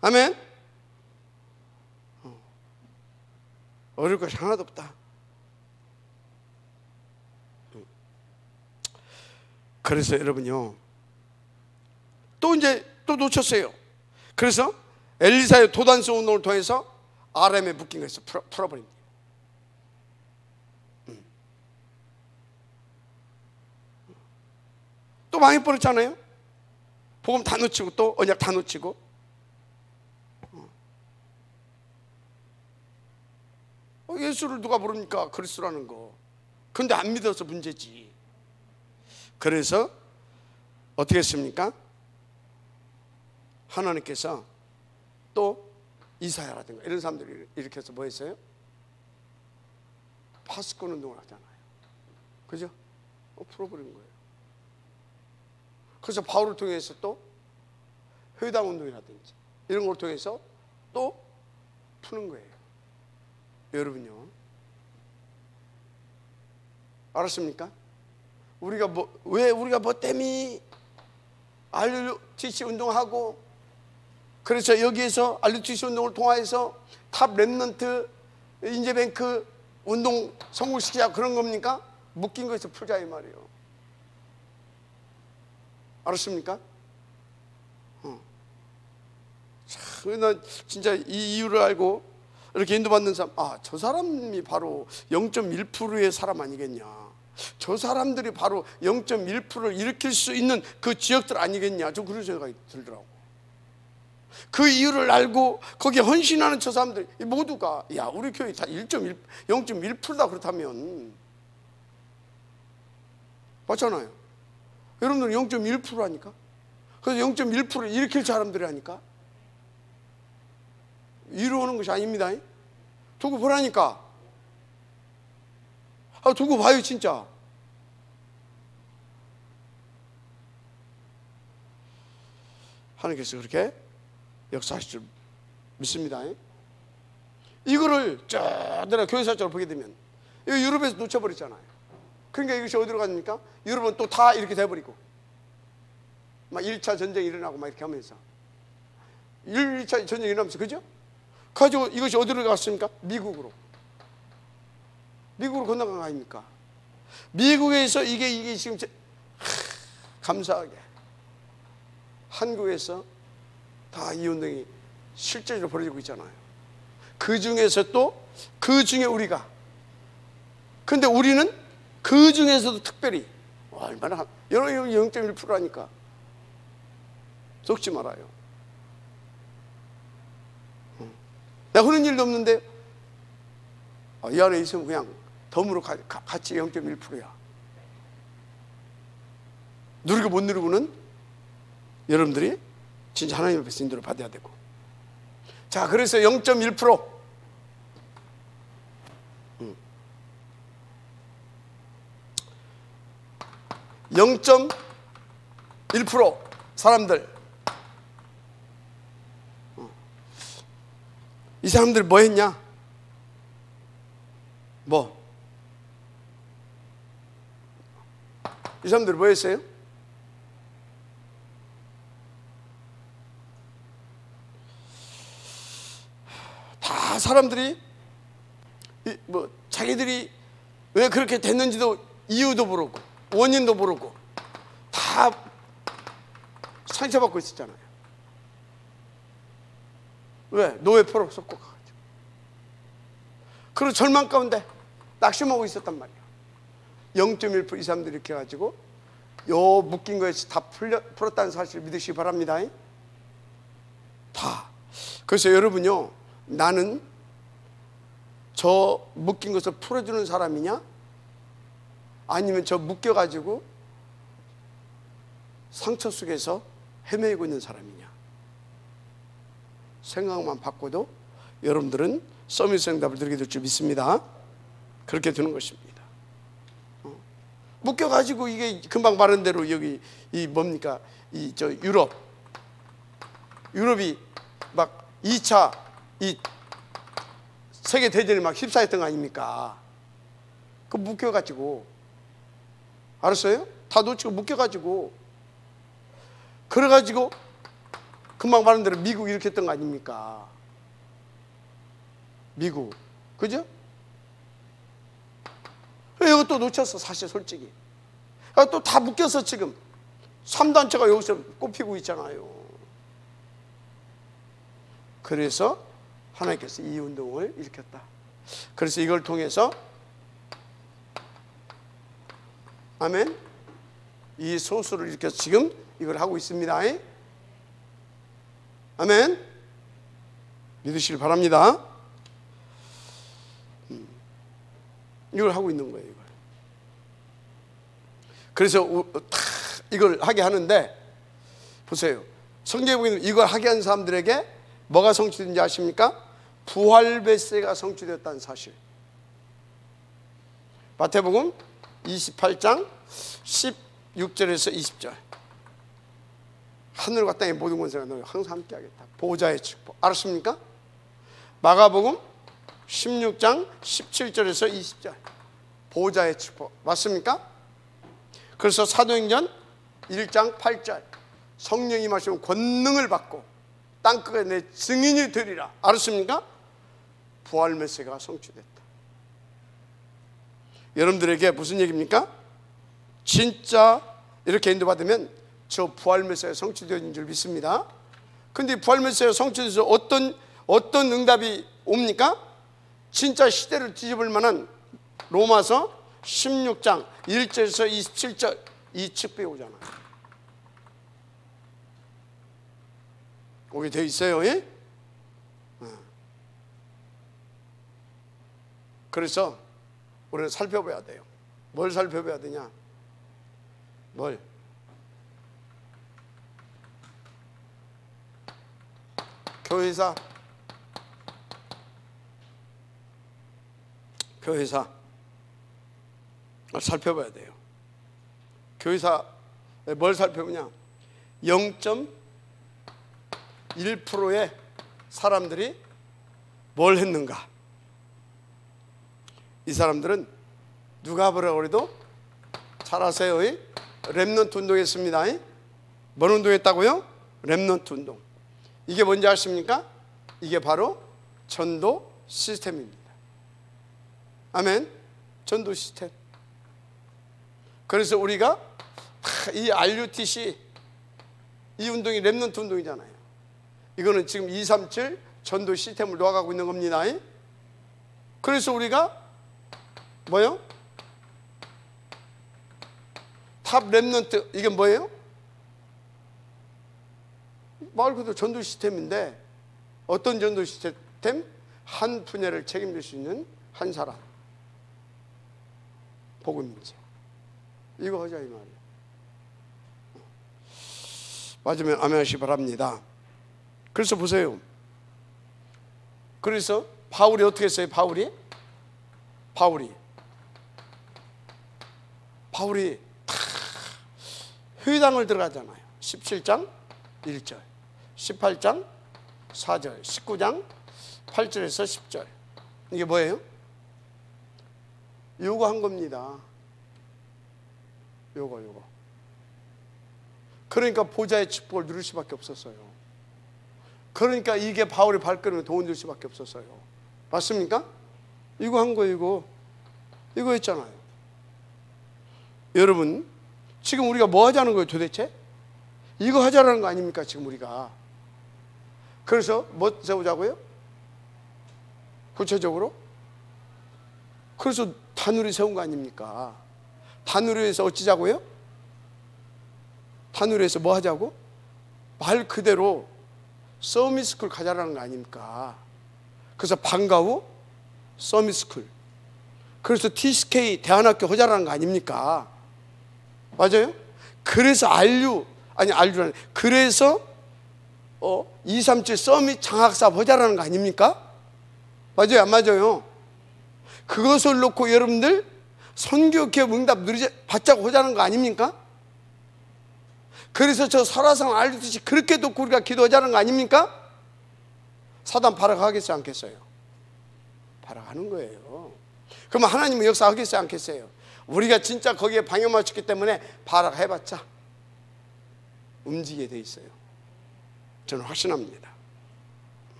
아멘. 어려울 것이 하나도 없다. 그래서 여러분요, 또 놓쳤어요. 그래서 엘리사의 도단스 운동을 통해서 아람에 묶인 것에서 풀어버립니다. 또 망해버렸잖아요. 복음 다 놓치고 또 언약 다 놓치고. 예수를 누가 모릅니까? 그리스도라는 거. 근데 안 믿어서 문제지. 그래서 어떻게 했습니까? 하나님께서 또 이사야라든가 이런 사람들이 이렇게 해서 뭐 했어요? 파수꾼 운동을 하잖아요. 그죠? 풀어버린 거예요. 그래서 바울을 통해서 또 회당 운동이라든지 이런 걸 통해서 또 푸는 거예요. 여러분요, 알았습니까? 왜 우리가 뭐 때문에 RUTC 운동하고, 그래서 여기에서 RUTC 운동을 통해서 탑 렘넌트 인재뱅크 운동 성공시키자 그런 겁니까? 묶인 거에서 풀자 이 말이에요. 알았습니까? 참, 나 진짜 이 이유를 알고 이렇게 인도받는 사람, 저 사람이 바로 0.1%의 사람 아니겠냐, 저 사람들이 바로 0.1%를 일으킬 수 있는 그 지역들 아니겠냐, 좀 그런 생각이 들더라고. 그 이유를 알고 거기에 헌신하는 저 사람들 모두가, 야, 우리 교회 다 0.1%다 그렇다면, 맞잖아요. 여러분들은 0.1%라니까. 그래서 0.1%를 일으킬 사람들이라니까. 이루어오는 것이 아닙니다. 두고 보라니까. 두고 봐요 진짜. 하나님께서 그렇게 역사하실 줄 믿습니다. 이거를 내가 교회사적으로 보게 되면 이거 유럽에서 놓쳐버렸잖아요. 그러니까 이것이 어디로 갑니까? 유럽은 또 다 이렇게 돼버리고 막 1차 전쟁이 일어나고 막 이렇게 하면서 1차 전쟁이 일어나면서, 그죠? 가지고 이것이 어디로 갔습니까? 미국으로 건너간 거 아닙니까? 미국에서 이게 지금 감사하게 한국에서 다 이 운동이 실제로 벌어지고 있잖아요. 그 중에서 또 그 중에 우리가, 근데 우리는 그 중에서도 특별히 얼마나, 여러분 0.1%라니까 속지 말아요. 내가 그런 일도 없는데 이 안에 있으면 그냥 덤으로 같이 0.1%야. 누리고 못 누리고는 여러분들이 진짜 하나님 앞에서 인도를 받아야 되고. 자, 그래서 0.1% 0.1% 사람들, 이 사람들 뭐 했냐? 이 사람들 뭐 했어요? 다 사람들이 자기들이 왜 그렇게 됐는지도 이유도 모르고 원인도 모르고 다 상처받고 있었잖아요. 왜? 노예포로 섞고 가가지고. 그리고 절망 가운데 낙심하고 있었단 말이야. 0.1% 이 사람들이 이렇게 해가지고 요 묶인 거에서 다 풀었다는 사실을 믿으시기 바랍니다. 다. 그래서 여러분요, 나는 저 묶인 것을 풀어주는 사람이냐? 아니면 저 묶여가지고 상처 속에서 헤매고 있는 사람이냐? 생각만 바꿔도 여러분들은 서밋 응답을 드리게 될 줄 믿습니다. 그렇게 되는 것입니다. 묶여가지고 이게 금방 말한 대로 여기 이 뭡니까? 유럽이 막 2차 이 세계 대전에 막 휩싸였던 거 아닙니까? 그 묶여가지고, 알았어요? 다 놓치고 묶여가지고, 그래가지고 금방 말한 대로 미국 이렇게 했던 거 아닙니까? 미국, 그죠? 이것도 놓쳤어, 사실 솔직히. 또 다 묶여서 지금 3단체가 여기서 꼽히고 있잖아요. 그래서 하나님께서 이 운동을 일으켰다. 그래서 이걸 통해서, 아멘, 이 소수를 일으켜서 지금 이걸 하고 있습니다. 아멘. 믿으시길 바랍니다. 이걸 하고 있는 거예요, 이걸. 그래서 이걸 하게 하는데, 보세요. 성경에 보면 이걸 하게 한 사람들에게 뭐가 성취된지 아십니까? 부활배세가 성취되었다는 사실. 마태복음 28장 16절에서 20절. 하늘과 땅의 모든 권세가 너희 항상 함께 하겠다. 보호자의 축복. 알았습니까? 마가복음 16장 17절에서 20절. 보호자의 축복. 맞습니까? 그래서 사도행전 1장 8절. 성령이 마시면 권능을 받고 땅끝에 내 증인이 되리라. 알았습니까? 부활 메시가 성취됐다. 여러분들에게 무슨 얘기입니까? 진짜 이렇게 인도받으면 저 부활 메시가 성취되는 줄 믿습니다. 근데 부활 메시가 성취돼서 어떤 응답이 옵니까? 진짜 시대를 뒤집을 만한 로마서 16장 1절에서 27절 이 측배에 오잖아요. 오게 되어 있어요. 예? 그래서 우리는 살펴봐야 돼요. 뭘 살펴봐야 되냐? 뭘? 교회사 살펴봐야 돼요. 교회사 뭘 살펴보냐? 0.1%의 사람들이 뭘 했는가? 이 사람들은 누가 뭐라고 그래도 잘 아세요. 렘넌트 운동했습니다. 뭔 운동했다고요? 렘넌트 운동. 이게 뭔지 아십니까? 이게 바로 전도 시스템입니다. 아멘. 전도 시스템. 그래서 우리가 이 RUTC 이 운동이 렘넌트 운동이잖아요. 이거는 지금 237 전도 시스템을 놓아가고 있는 겁니다. 그래서 우리가 뭐요? 탑 렘넌트, 이게 뭐예요? 말 그대로 전도 시스템인데, 어떤 전도 시스템? 한 분야를 책임질 수 있는 한 사람, 복음인지 이거 하자 이 말이에요. 맞으면 아멘 하시기 바랍니다. 그래서 보세요. 그래서 바울이 어떻게 했어요? 바울이 회당을 들어가잖아요. 17장 1절, 18장 4절, 19장 8절에서 10절. 이게 뭐예요? 요거 한 겁니다. 요거. 그러니까 보좌의 축복을 누릴 수밖에 없었어요. 그러니까 이게 바울의 발걸음에 도움 될 수밖에 없었어요. 맞습니까? 이거 한 거예요. 이거 했잖아요. 여러분, 지금 우리가 뭐 하자는 거예요 도대체? 이거 하자라는 거 아닙니까 지금 우리가? 그래서 뭐 세우자고요? 구체적으로? 그래서 단우리 세운 거 아닙니까? 단우리에서 어찌자고요? 단우리에서 뭐 하자고? 말 그대로 서밋스쿨 가자라는 거 아닙니까? 그래서 방과 후 서밋스쿨, 그래서 TSK 대안학교 하자라는 거 아닙니까? 맞아요? 그래서 그래서 237 서밋 장학사업 하자라는 거 아닙니까? 맞아요? 안 맞아요? 그것을 놓고 여러분들 선교 기업 응답 받자고 하자는 거 아닙니까? 그래서 저 설화상 알듯이 그렇게 놓고 우리가 기도하자는 거 아닙니까? 사단 발악하겠어요, 않겠어요? 발악하는 거예요. 그러면 하나님은 역사하겠어요, 않겠어요? 우리가 진짜 거기에 방향 맞췄기 때문에 발악해봤자 움직이게 돼 있어요. 저는 확신합니다.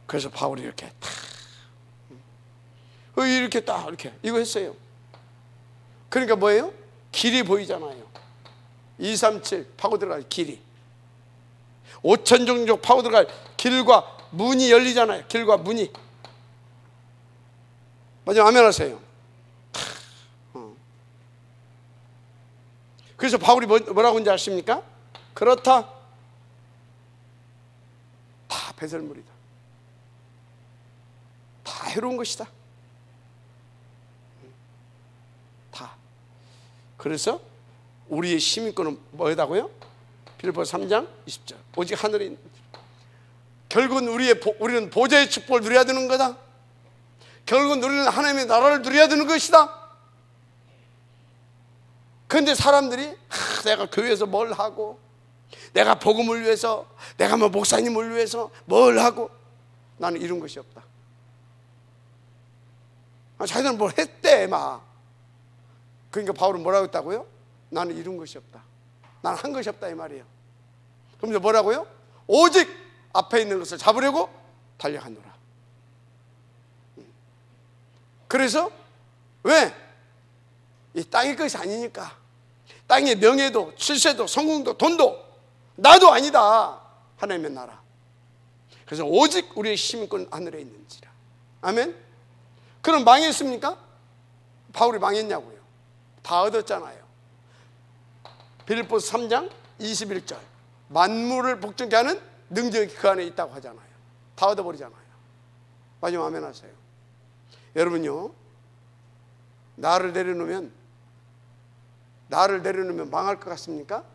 그래서 바울이 이렇게 이렇게 이거 했어요. 그러니까 뭐예요? 길이 보이잖아요. 237 파고 들어갈 길이, 5천 종족 파고 들어갈 길과 문이 열리잖아요. 길과 문이. 맞아요? 아멘 하세요. 그래서 바울이 뭐라고 하는지 아십니까? 그렇다, 다 배설물이다, 다 해로운 것이다, 다. 그래서 우리의 시민권은 뭐다고요? 빌립보서 3장 20절. 오직 하늘에 있는, 결국은 우리는 보좌의 축복을 누려야 되는 거다. 결국은 우리는 하나님의 나라를 누려야 되는 것이다. 그런데 사람들이 내가 교회에서 뭘 하고, 내가 복음을 위해서, 내가 뭐 목사님을 위해서 뭘 하고, 나는 이룬 것이 없다. 자기들은 뭘 했대 막. 그러니까 바울은 뭐라고 했다고요? 나는 이룬 것이 없다, 나는 한 것이 없다 이 말이에요. 그럼 뭐라고요? 오직 앞에 있는 것을 잡으려고 달려가노라. 그래서 왜? 이 땅의 것이 아니니까. 땅의 명예도 출세도 성공도 돈도 나도 아니다, 하나님의 나라. 그래서 오직 우리의 시민권은 하늘에 있는지라. 아멘. 그럼 망했습니까? 바울이 망했냐고요? 다 얻었잖아요. 빌립보서 3장 21절, 만물을 복종케 하는 능력이 그 안에 있다고 하잖아요. 다 얻어버리잖아요. 마지막 아멘 하세요. 여러분요, 나를 내려놓으면 망할 것 같습니까?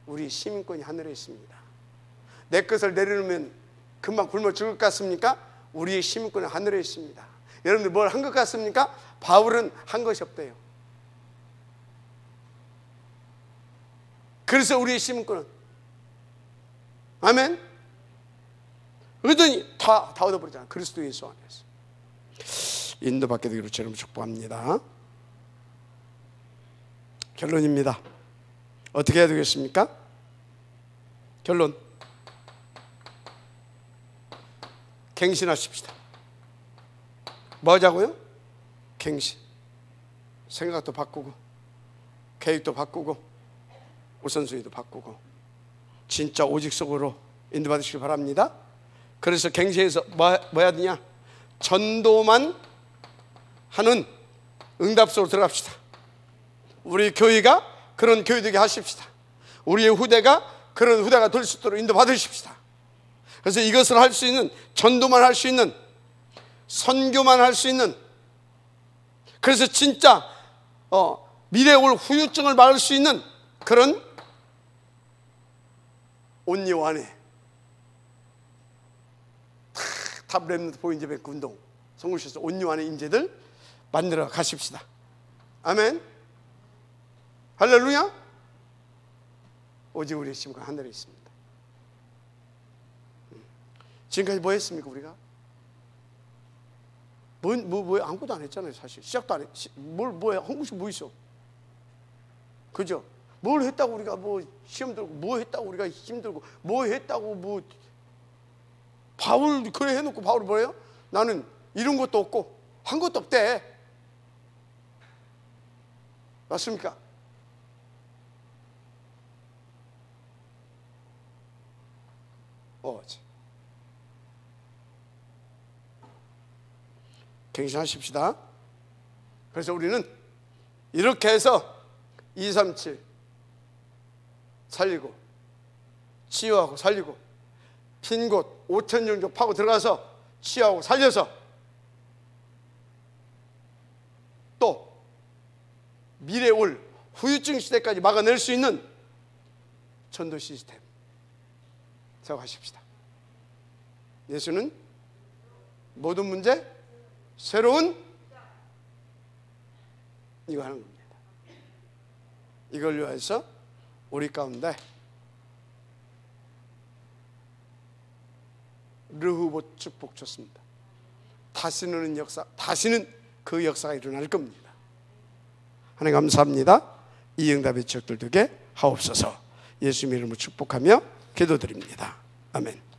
우리 시민권이 하늘에 있습니다. 내 것을 내려놓으면 금방 굶어 죽을 것 같습니까? 우리의 시민권은 하늘에 있습니다. 여러분들 뭘 한 것 같습니까? 바울은 한 것이 없대요. 그래서 우리의 시민권은, 아멘, 의도니 다 얻어버리잖아요. 그리스도 예수 안에서. 인도받게 되기로 저는 축복합니다. 결론입니다. 어떻게 해야 되겠습니까? 결론, 갱신하십시다. 뭐 하자고요? 갱신. 생각도 바꾸고, 계획도 바꾸고, 우선순위도 바꾸고, 진짜 오직 속으로 인도받으시기 바랍니다. 그래서 갱신해서 뭐 해야 되냐? 전도만 하는 응답소로 들어갑시다. 우리 교회가 그런 교회 되게 하십시다. 우리의 후대가 그런 후대가 될 수 있도록 인도받으십시다. 그래서 이것을 할 수 있는, 전도만 할 수 있는, 선교만 할 수 있는, 그래서 진짜 미래에 올 후유증을 막을 수 있는 그런 온유 안에 탑 렘넌트 보이즈 뱅크 운동 성구시에서 온유 안에 인재들 만들어 가십시다. 아멘. 할렐루야. 오직 우리의 힘과 하늘에 있습니다. 지금까지 뭐 했습니까 우리가? 뭐 아무것도 안 했잖아요. 사실 시작도 안 해. 뭐 한국식 뭐 있어? 그죠? 뭘 했다고 우리가 뭐 시험 들고, 뭐 했다고 우리가 힘들고, 뭐 했다고 뭐 바울 그래 해놓고 바울이 뭐래요? 나는 이룬 것도 없고 한 것도 없대. 맞습니까? 갱신하십시다. 그래서 우리는 이렇게 해서 237 살리고 치유하고 살리고 빈 곳 5천 정도 파고 들어가서 치유하고 살려서 또 미래 올 후유증 시대까지 막아낼 수 있는 전도 시스템 생각하십시다. 예수는 모든 문제 새로운 이거 하는 겁니다. 이걸 위해서 우리 가운데 르후봇 축복 줬습니다. 다시는 역사, 다시는 그 역사가 일어날 겁니다. 하나님 감사합니다. 이 응답의 지역들 되게 하옵소서. 예수님 이름으로 축복하며 기도드립니다. 아멘.